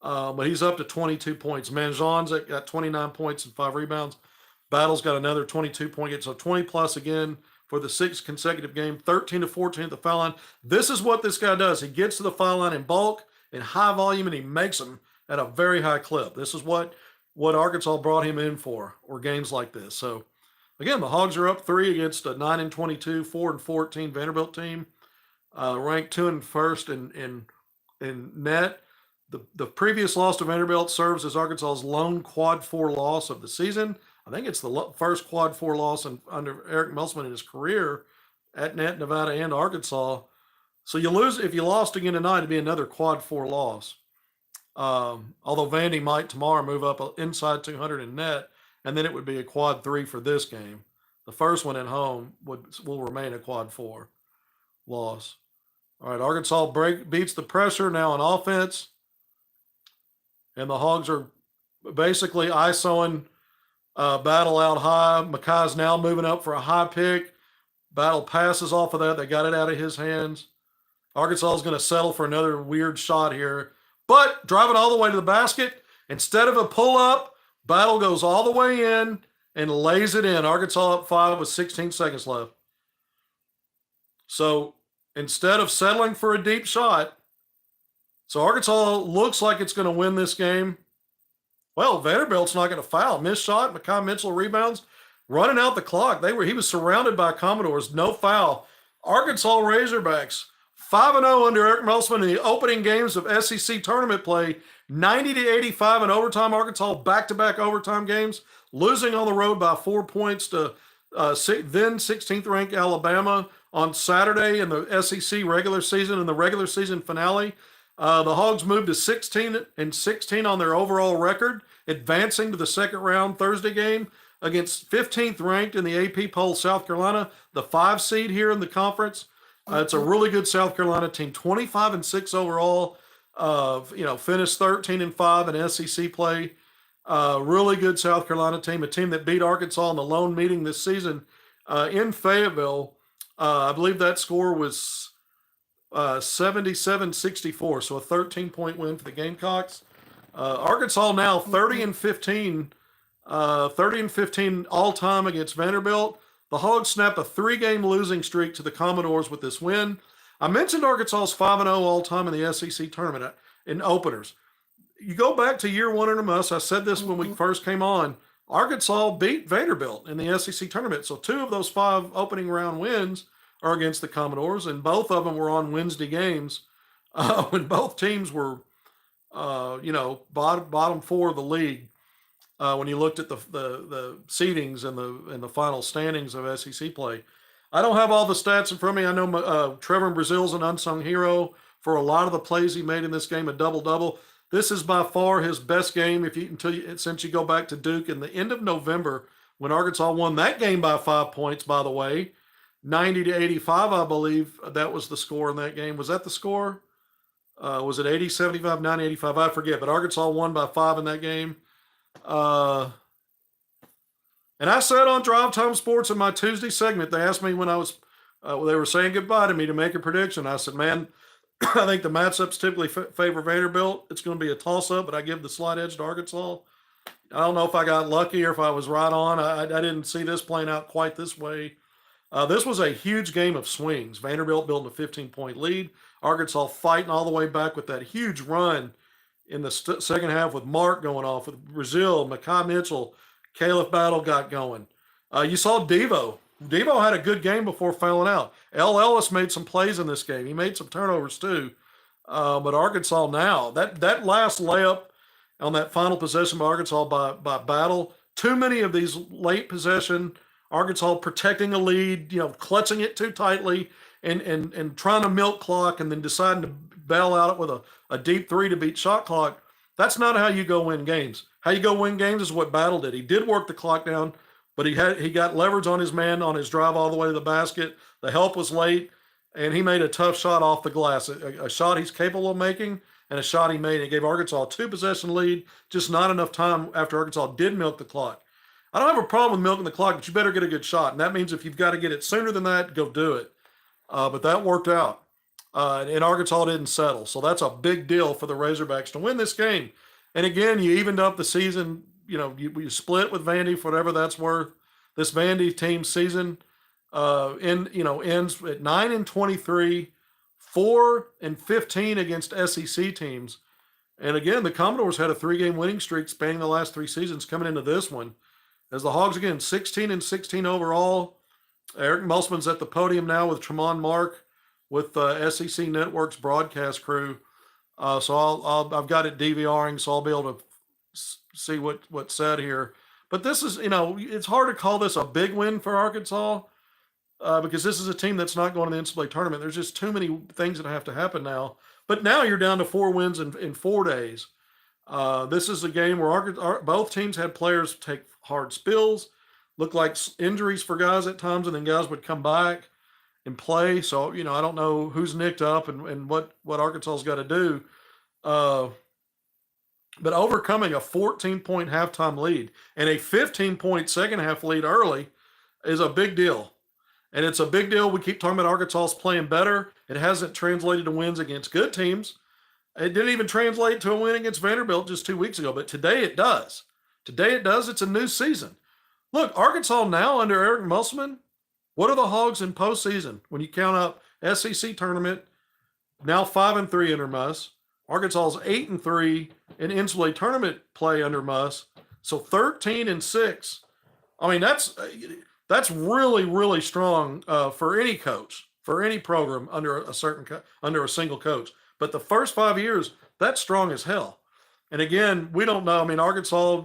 but he's up to 22 points. Manjon's got 29 points and 5 rebounds. Battle's got another 22-point game, so 20 plus again for the 6th consecutive game. 13-14 at the foul line. This is what this guy does. He gets to the foul line in bulk, in high volume, and he makes them at a very high clip. This is what Arkansas brought him in for, or games like this. So again, the Hogs are up 3 against a 9-22, 4-14 Vanderbilt team, ranked 2 and 1st in net. The previous loss to Vanderbilt serves as Arkansas's lone quad 4 loss of the season. I think it's the first quad 4 loss under Eric Musselman in his career at net, Nevada, and Arkansas. So you lose if you lost again tonight, it'd be another quad 4 loss. Although Vandy might tomorrow move up inside 200 in net, and then it would be a quad 3 for this game. The first one at home will remain a quad 4 loss. All right, Arkansas beats the pressure now on offense, and the Hogs are basically ISOing Battle out high. Makai's now moving up for a high pick. Battle passes off of that. They got it out of his hands. Arkansas is going to settle for another weird shot here, but driving all the way to the basket. Instead of a pull-up, Battle goes all the way in and lays it in. Arkansas up 5 with 16 seconds left. So instead of settling for a deep shot, so Arkansas looks like it's going to win this game. Well, Vanderbilt's not going to foul. Missed shot, Makai Mitchell rebounds, running out the clock. He was surrounded by Commodores, no foul. Arkansas Razorbacks 5-0 under Eric Musselman in the opening games of SEC tournament play, 90-85 in overtime. Arkansas back-to-back overtime games, losing on the road by 4 points to then 16th ranked Alabama on Saturday in the SEC regular season and the regular season finale. The Hogs moved to 16-16 on their overall record, advancing to the second round Thursday game against 15th ranked in the AP poll South Carolina, the 5 seed here in the conference. It's a really good South Carolina team, 25-6 overall. Finished 13-5 in SEC play. Really good South Carolina team, a team that beat Arkansas in the lone meeting this season in Fayetteville. I believe that score was 77-64, so a 13-point win for the Gamecocks. Arkansas now 30-15, 30-15 all time against Vanderbilt. The Hogs snap a 3-game losing streak to the Commodores with this win. I mentioned Arkansas's 5-0 all time in the SEC tournament in openers. You go back to year one under us. I said this when we first came on. Arkansas beat Vanderbilt in the SEC tournament. So 2 of those 5 opening round wins are against the Commodores, and both of them were on Wednesday games when both teams were, bottom 4 of the league. When you looked at the seedings and the final standings of SEC play. I don't have all the stats in front of me. I know Trevor Brazil's an unsung hero for a lot of the plays he made in this game, a double-double. This is by far his best game since you go back to Duke in the end of November when Arkansas won that game by 5 points, by the way. 90-85, I believe that was the score in that game. Was that the score? Was it 80-75, 90-85? I forget, but Arkansas won by 5 in that game. And I said on Drive Time Sports in my Tuesday segment, they asked me when I was, they were saying goodbye to me to make a prediction. I said, man, I think the matchups typically favor Vanderbilt. It's going to be a toss-up, but I give the slight edge to Arkansas. I don't know if I got lucky or if I was right on. I didn't see this playing out quite this way. This was a huge game of swings. Vanderbilt building a 15-point lead. Arkansas fighting all the way back with that huge run in the second half with Mark going off, with Brazil, Makai Mitchell, Caleb Battle got going. You saw Devo. Devo had a good game before fouling out. L. Ellis made some plays in this game. He made some turnovers too. But Arkansas now, that last layup on that final possession by Arkansas by Battle, too many of these late possession, Arkansas protecting a lead, clutching it too tightly and trying to milk clock and then deciding to bail out with a deep 3 to beat shot clock. That's not how you go win games. How you go win games is what Battle did. He did work the clock down, but he got leverage on his man on his drive all the way to the basket. The help was late, and he made a tough shot off the glass, a shot he's capable of making, and a shot he made. It gave Arkansas a 2-possession lead, just not enough time after Arkansas did milk the clock. I don't have a problem with milking the clock, but you better get a good shot, and that means if you've got to get it sooner than that, go do it. But that worked out, and Arkansas didn't settle. So that's a big deal for the Razorbacks to win this game. And again, you evened up the season. You split with Vandy for whatever that's worth. This Vandy team season ends at 9-23, 4-15 against SEC teams. And again, the Commodores had a 3-game winning streak spanning the last 3 seasons coming into this one. As the Hogs, again, 16-16 overall. Eric Musselman's at the podium now with Tremont Mark with SEC Network's broadcast crew. So I've got it DVRing, so I'll be able to see what's said here. But this is, it's hard to call this a big win for Arkansas because this is a team that's not going to the NCAA tournament. There's just too many things that have to happen now. But now you're down to 4 wins in 4 days. This is a game where both teams had players take hard spills, look like injuries for guys at times, and then guys would come back and play. So, I don't know who's nicked up and what Arkansas's got to do. But overcoming a 14-point halftime lead and a 15-point second half lead early is a big deal. And it's a big deal. We keep talking about Arkansas's playing better. It hasn't translated to wins against good teams. It didn't even translate to a win against Vanderbilt just 2 weeks ago. But today it does. Today it does. It's a new season. Look, Arkansas now under Eric Musselman, what are the Hogs in postseason? When you count up SEC tournament, now 5-3 under Muss. Arkansas's 8-3 in NCAA tournament play under Muss. So 13-6. I mean, that's really, really strong for any coach, for any program under a single coach. But the first 5 years, that's strong as hell. And again, we don't know. I mean, Arkansas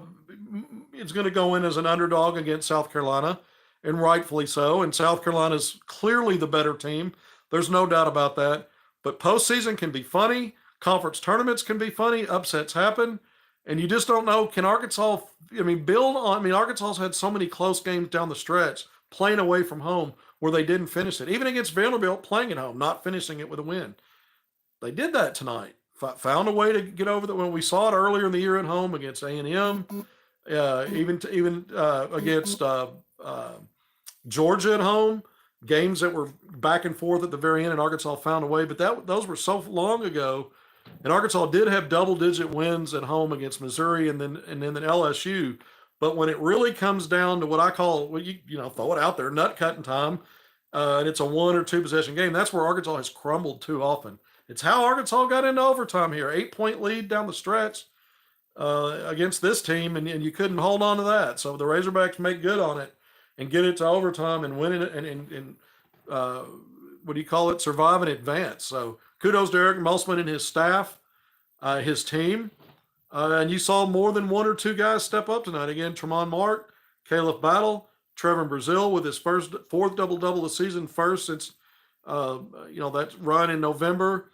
is going to go in as an underdog against South Carolina, and rightfully so. And South Carolina's clearly the better team. There's no doubt about that. But postseason can be funny. Conference tournaments can be funny. Upsets happen. And you just don't know, can Arkansas, Arkansas's had so many close games down the stretch, playing away from home, where they didn't finish it. Even against Vanderbilt, playing at home, not finishing it with a win. They did that tonight. found a way to get over that. When we saw it earlier in the year at home against A&M, even against Georgia at home, games that were back and forth at the very end, and Arkansas found a way. But those were so long ago, and Arkansas did have double-digit wins at home against Missouri and then LSU. But when it really comes down to what I call, well, throw it out there, nut cutting time, and it's a 1 or 2 possession game, that's where Arkansas has crumbled too often. It's how Arkansas got into overtime here. 8-point lead down the stretch against this team, and you couldn't hold on to that. So the Razorbacks make good on it and get it to overtime and win it and what do you call it? Survive and advance. So kudos to Eric Musselman and his staff, his team. And you saw more than 1 or 2 guys step up tonight. Again, Tremont Mark, Caleb Battle, Trevor Brazil with his fourth double-double of the season, first since that run in November.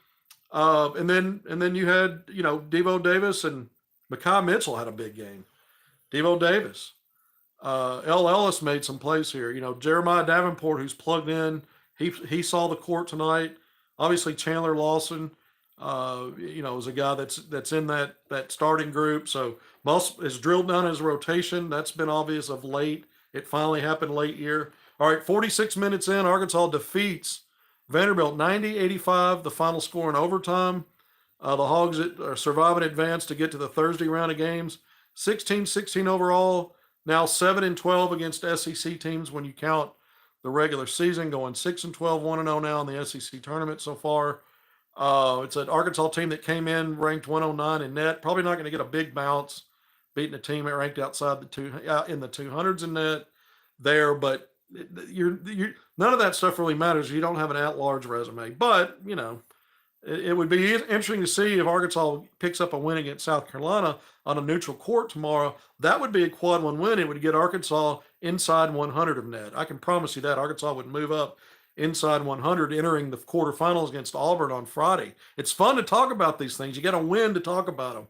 And then you had, Devo Davis and Mekhi Mitchell had a big game. Devo Davis. L. Ellis made some plays here. Jeremiah Davenport, who's plugged in, he saw the court tonight. Obviously, Chandler Lawson, is a guy that's in that starting group. So Muss is drilled down his rotation. That's been obvious of late. It finally happened late year. All right, 46 minutes in, Arkansas defeats Vanderbilt 90-85, the final score in overtime. The Hogs survive and advance to get to the Thursday round of games. 16-16 overall. Now 7-12 against SEC teams when you count the regular season, going 6-12, 1-0 now in the SEC tournament so far. It's an Arkansas team that came in ranked 109 in net. Probably not going to get a big bounce, beating a team that ranked outside in the 200s in net there. But none of that stuff really matters. You don't have an at-large resume. But it would be interesting to see if Arkansas picks up a win against South Carolina on a neutral court tomorrow. That would be a quad 1 win. It would get Arkansas inside 100 of net. I can promise you that Arkansas would move up inside 100 entering the quarterfinals against Auburn on Friday. It's fun to talk about these things. You got to win to talk about them.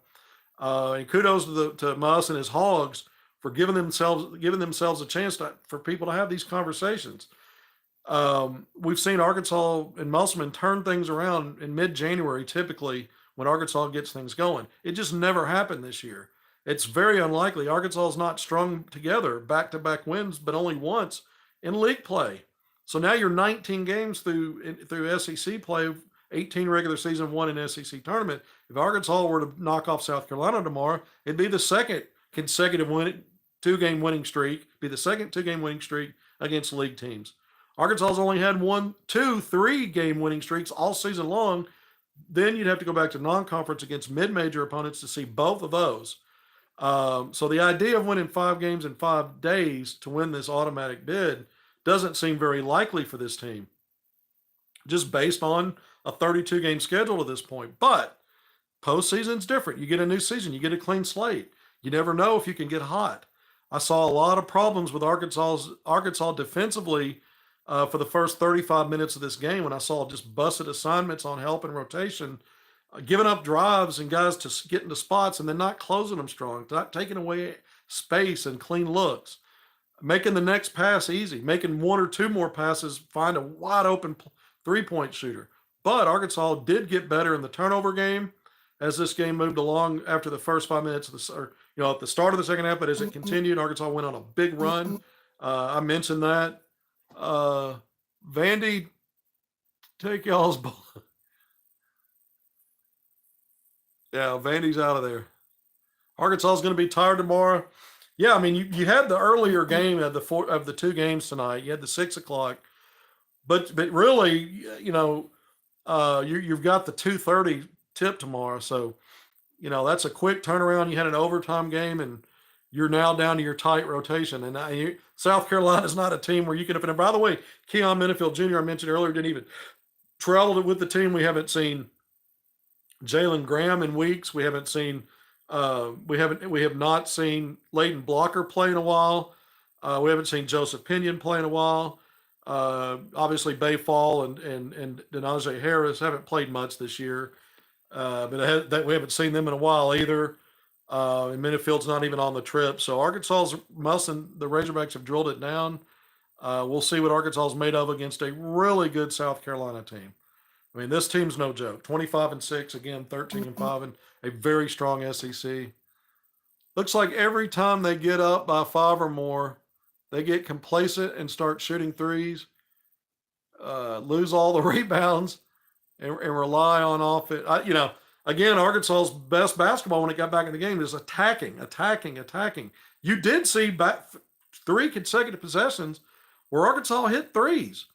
And kudos to Muss and his Hogs for giving themselves a chance for people to have these conversations. We've seen Arkansas and Musselman turn things around in mid-January, typically when Arkansas gets things going. It just never happened this year. It's very unlikely. Arkansas is not strung together back-to-back wins, but only once in league play. So now you're 19 games through SEC play, 18 regular season, 1 in SEC tournament. If Arkansas were to knock off South Carolina tomorrow, it'd be the second consecutive 2-game winning streak, the second 2-game winning streak against league teams. Arkansas's only had 1, 2, 3-game winning streaks all season long. Then you'd have to go back to non-conference against mid-major opponents to see both of those. So the idea of winning 5 games in 5 days to win this automatic bid doesn't seem very likely for this team, just based on a 32-game schedule to this point. But postseason's different. You get a new season. You get a clean slate. You never know if you can get hot. I saw a lot of problems with Arkansas defensively for the first 35 minutes of this game when I saw just busted assignments on help and rotation, giving up drives and guys to get into spots and then not closing them strong, not taking away space and clean looks, making the next pass easy, making 1 or 2 more passes, find a wide open 3-point shooter. But Arkansas did get better in the turnover game as this game moved along after the first 5 minutes at the start of the second half. But as it continued, Arkansas went on a big run. I mentioned that. Vandy, take y'all's ball. Yeah, Vandy's out of there. Arkansas is going to be tired tomorrow. Yeah, I mean, you had the earlier game of the 2 games tonight. You had the 6 o'clock, but really, you've got the 2:30 tip tomorrow. So, that's a quick turnaround. You had an overtime game, and you're now down to your tight rotation. And South Carolina is not a team where you can. And by the way, Keon Minifield Jr. I mentioned earlier didn't even travel with the team. We haven't seen Jalen Graham in weeks. We haven't seen. We have not seen Leighton Blocker play in a while. We haven't seen Joseph Pinion play in a while. Obviously, Bayfall and Denaje Harris haven't played much this year, but we haven't seen them in a while either. And Minifield's not even on the trip. So Arkansas's Musselman, the Razorbacks have drilled it down. We'll see what Arkansas is made of against a really good South Carolina team. I mean, this team's no joke. 25-6, again, 13-5, and a very strong SEC. Looks like every time they get up by 5 or more, they get complacent and start shooting threes, lose all the rebounds, and rely on offense. Again, Arkansas's best basketball when it got back in the game is attacking. You did see back 3 consecutive possessions where Arkansas hit threes.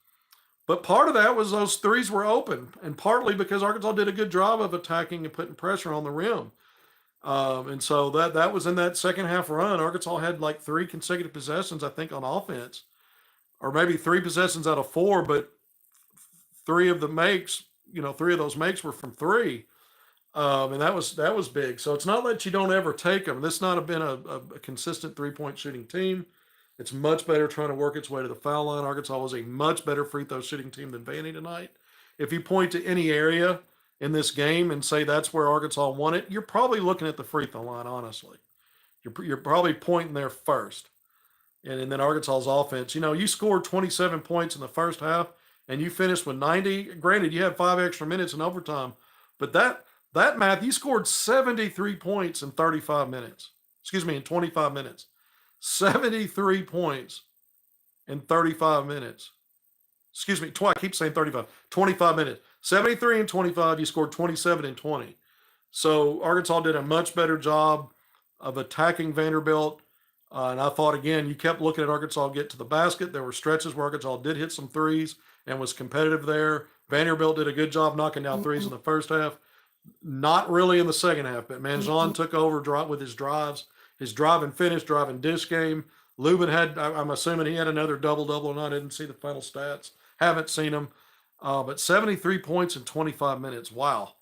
But part of that was those threes were open, and partly because Arkansas did a good job of attacking and putting pressure on the rim. And so that was in that second half run. Arkansas had like 3 consecutive possessions, I think, on offense, or maybe 3 possessions out of 4, but 3 of the makes, 3 of those makes were from 3. And that was big. So it's not that you don't ever take them. This not have been a consistent 3-point shooting team. It's much better trying to work its way to the foul line. Arkansas was a much better free throw shooting team than Vandy tonight. If you point to any area in this game and say that's where Arkansas won it, you're probably looking at the free throw line, honestly. You're probably pointing there first. And then Arkansas's offense, you scored 27 points in the first half and you finished with 90. Granted, you had 5 extra minutes in overtime, but that math, you scored 73 points in 35 minutes. In 25 minutes. 73 points in 35 minutes. I keep saying 35. 25 minutes. 73 and 25, you scored 27 and 20. So Arkansas did a much better job of attacking Vanderbilt. And I thought, again, you kept looking at Arkansas get to the basket. There were stretches where Arkansas did hit some threes and was competitive there. Vanderbilt did a good job knocking down threes in the first half. Not really in the second half, but Manjon took over with his drives. His drive and finish, drive and dish game. Lubin I'm assuming he had another double-double, and I didn't see the final stats. Haven't seen him. But 73 points in 25 minutes. Wow.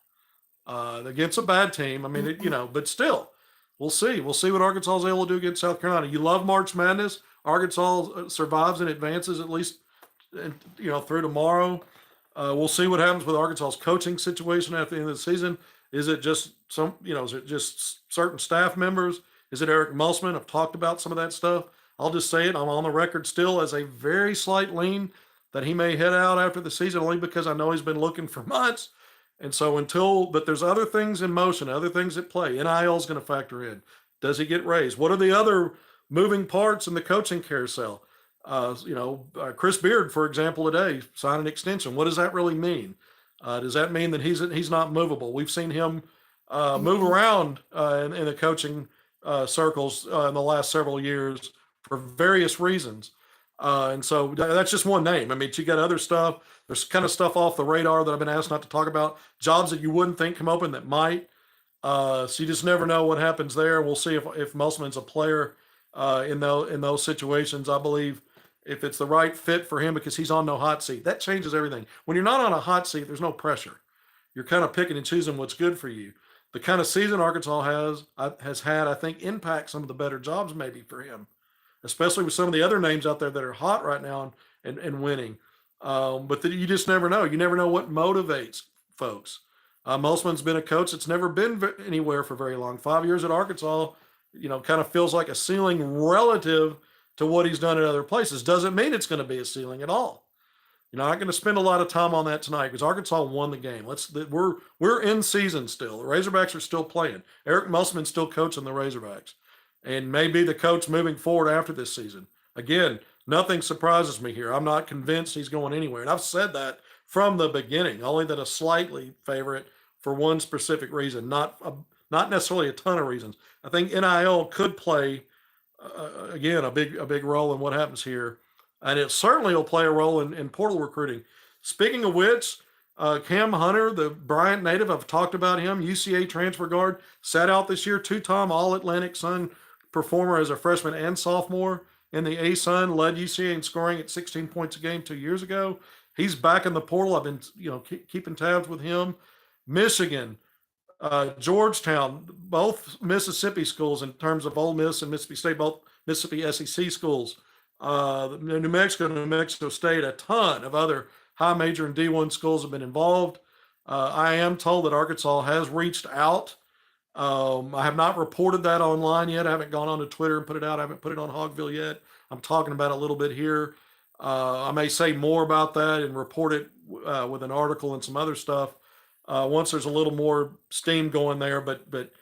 Against a bad team. I mean, but still, we'll see. We'll see what Arkansas is able to do against South Carolina. You love March Madness. Arkansas survives and advances at least, through tomorrow. We'll see what happens with Arkansas's coaching situation at the end of the season. Is it just certain staff members? Is it Eric Musselman? I've talked about some of that stuff. I'll just say it. I'm on the record still as a very slight lean that he may head out after the season, only because I know he's been looking for months. And so but there's other things in motion, other things at play. NIL is going to factor in. Does he get raised? What are the other moving parts in the coaching carousel? Chris Beard, for example, today signed an extension. What does that really mean? Does that mean that he's not movable? We've seen him move around in the coaching circles in the last several years for various reasons. And so that's just one name. I mean, you got other stuff. There's kind of stuff off the radar that I've been asked not to talk about. Jobs that you wouldn't think come open that might. So you just never know what happens there. We'll see if Musselman's a player in those situations. I believe if it's the right fit for him, because he's on no hot seat, that changes everything. When you're not on a hot seat, there's no pressure. You're kind of picking and choosing what's good for you. The kind of season Arkansas has had, I think, impact some of the better jobs maybe for him, especially with some of the other names out there that are hot right now and winning. But you just never know. You never know what motivates folks. Musselman's been a coach that's never been anywhere for very long. 5 years at Arkansas, kind of feels like a ceiling relative to what he's done at other places. Doesn't mean it's going to be a ceiling at all. I'm not going to spend a lot of time on that tonight because Arkansas won the game. We're in season still. The Razorbacks are still playing. Eric Musselman's still coaching the Razorbacks, and may be the coach moving forward after this season. Again, nothing surprises me here. I'm not convinced he's going anywhere, and I've said that from the beginning. Only that a slightly favorite for one specific reason, not necessarily a ton of reasons. I think NIL could play again a big role in what happens here. And it certainly will play a role in portal recruiting. Speaking of which, Cam Hunter, the Bryant native, I've talked about him, UCA transfer guard, sat out this year, 2-time All-Atlantic Sun performer as a freshman and sophomore in the A-Sun, led UCA in scoring at 16 points a game 2 years ago. He's back in the portal. I've been keeping tabs with him. Michigan, Georgetown, both Mississippi schools in terms of Ole Miss and Mississippi State, both Mississippi SEC schools. New Mexico State, a ton of other high major and D1 schools have been involved. I am told that Arkansas has reached out. I have not reported that online yet. I haven't gone on to Twitter and put it out. I haven't put it on Hogville yet. I'm talking about it a little bit here. I may say more about that and report it with an article and some other stuff once there's a little more steam going there. But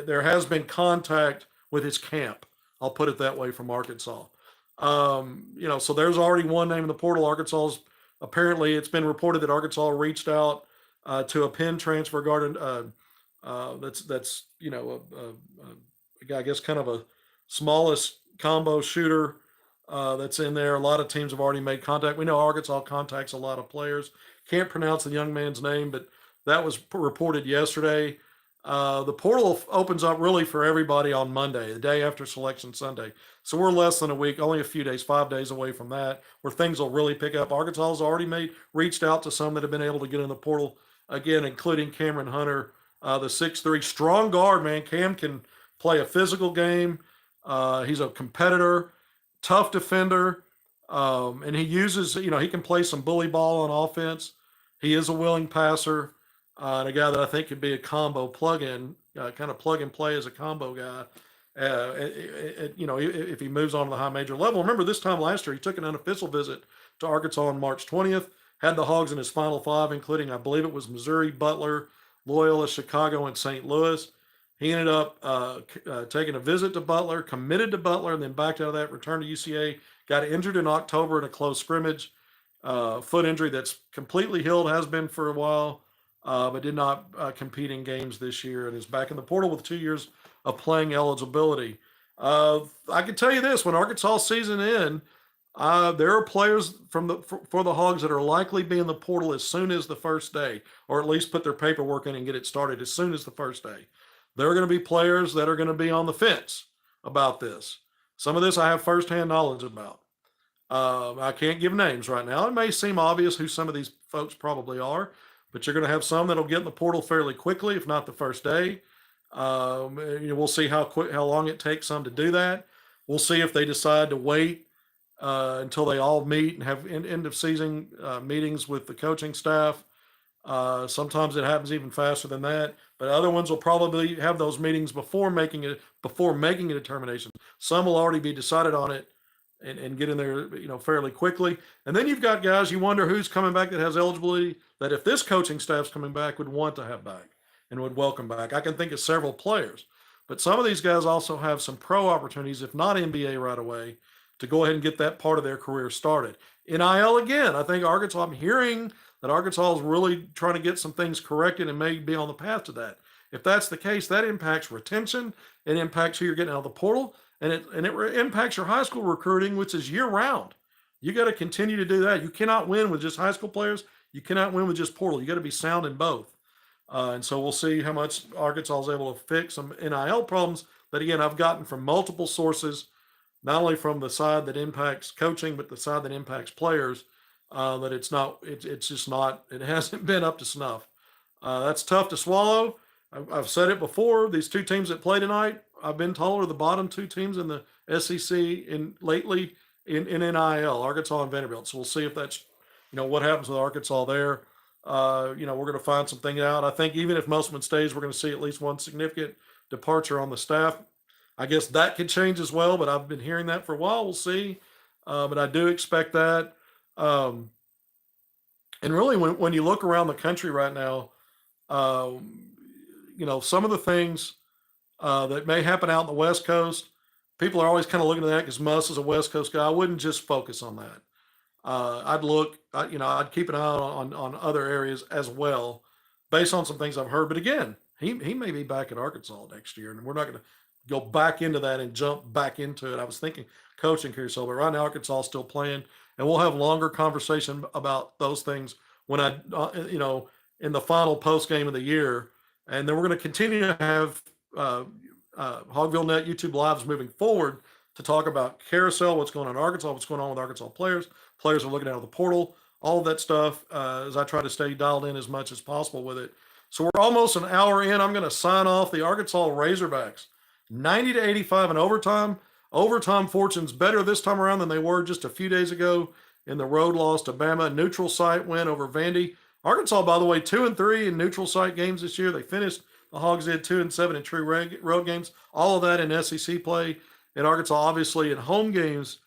there has been contact with his camp. I'll put it that way from Arkansas. So there's already one name in the portal. Arkansas's apparently it's been reported that Arkansas reached out to a Penn transfer guard. That's I guess kind of a smallest combo shooter that's in there. A lot of teams have already made contact. We know Arkansas contacts a lot of players. Can't pronounce the young man's name, but that was reported yesterday. The portal opens up really for everybody on Monday, the day after Selection Sunday. So we're less than a week, only a few days, 5 days away from that, where things will really pick up. Arkansas has already reached out to some that have been able to get in the portal, again, including Cameron Hunter, the 6'3", strong guard, man. Cam can play a physical game. He's a competitor, tough defender, and he uses, he can play some bully ball on offense. He is a willing passer. And a guy that I think could be a combo plug-in, kind of plug and play as a combo guy. If he moves on to the high major level. Remember this time last year, he took an unofficial visit to Arkansas on March 20th, had the Hogs in his final five, including, I believe it was Missouri, Butler, Loyola, Chicago, and St. Louis. He ended up taking a visit to Butler, committed to Butler, and then backed out of that, returned to UCA, got injured in October in a close scrimmage, foot injury that's completely healed, has been for a while. But did not compete in games this year and is back in the portal with 2 years of playing eligibility. I can tell you this, when Arkansas season in, there are players for the Hogs that are likely be in the portal as soon as the first day, or at least put their paperwork in and get it started as soon as the first day. There are going to be players that are going to be on the fence about this. Some of this I have firsthand knowledge about. I can't give names right now. It may seem obvious who some of these folks probably are, but you're going to have some that'll get in the portal fairly quickly, if not the first day. We'll see how long it takes some to do that. We'll see if they decide to wait until they all meet and have end of season meetings with the coaching staff. Sometimes it happens even faster than that, but other ones will probably have those meetings before making a determination. Some will already be decided on it and get in there, fairly quickly. And then you've got guys you wonder who's coming back that has eligibility that if this coaching staff's coming back would want to have back and would welcome back. I can think of several players, but some of these guys also have some pro opportunities, if not NBA right away, to go ahead and get that part of their career started. NIL again, I think Arkansas, I'm hearing that Arkansas is really trying to get some things corrected and may be on the path to that. If that's the case, that impacts retention. It impacts who you're getting out of the portal. And it impacts your high school recruiting, which is year-round. You got to continue to do that. You cannot win with just high school players. You cannot win with just portal. You got to be sound in both. And so we'll see how much Arkansas is able to fix some NIL problems that, again, I've gotten from multiple sources, not only from the side that impacts coaching, but the side that impacts players, that it hasn't been up to snuff. That's tough to swallow. I've said it before. These two teams that play tonight, I've been told, are the bottom two teams in the SEC lately in NIL, Arkansas and Vanderbilt. So we'll see if that's, what happens with Arkansas there. We're going to find something out. I think even if Musselman stays, we're going to see at least one significant departure on the staff. I guess that could change as well, but I've been hearing that for a while. We'll see. But I do expect that. And really, when you look around the country right now, some of the things that may happen out in the West Coast, people are always kind of looking at that because Muss is a West Coast guy. I wouldn't just focus on that. I'd keep an eye on other areas as well, based on some things I've heard. But again, he may be back at Arkansas next year, and we're not going to go back into that and jump back into it. I was thinking coaching career, but right now Arkansas is still playing, and we'll have longer conversation about those things when in the final post game of the year. And then we're going to continue to have HogvilleNet YouTube Lives moving forward to talk about carousel, what's going on in Arkansas, what's going on with Arkansas players. Players are looking out of the portal, all of that stuff, as I try to stay dialed in as much as possible with it. So we're almost an hour in. I'm going to sign off. The Arkansas Razorbacks, 90-85 in overtime. Overtime fortunes better this time around than they were just a few days ago in the road loss to Bama. Neutral site win over Vandy. Arkansas, by the way, 2-3 in neutral site games this year. They finished, the Hogs did 2-7 in true road games. All of that in SEC play. And Arkansas, obviously, in home games,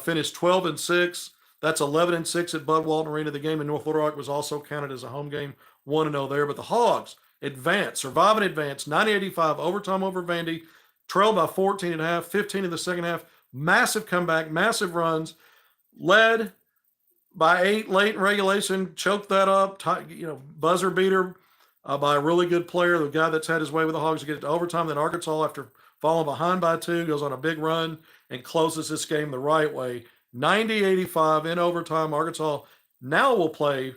finished 12-6. That's 11-6 at Bud Walton Arena. The game in North Little Rock was also counted as a home game, 1-0 there. But the Hogs advance, survive and advance, 90-85 overtime over Vandy, trailed by 14 and a half, 15 in the second half. Massive comeback, massive runs, led by 8 late in regulation, choked that up, buzzer beater by a really good player, the guy that's had his way with the Hogs to get it to overtime. Then Arkansas, after falling behind by 2, goes on a big run and closes this game the right way. 90-85 in overtime. Arkansas now will play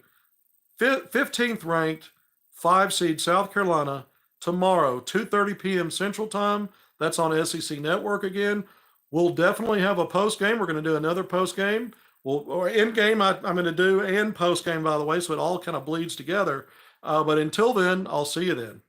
15th ranked 5 seed South Carolina tomorrow, 2:30 p.m. Central Time. That's on SEC Network again. We'll definitely have a post game. We're going to do another post game. Or in game, I'm going to do and post game, by the way, so it all kind of bleeds together. But until then, I'll see you then.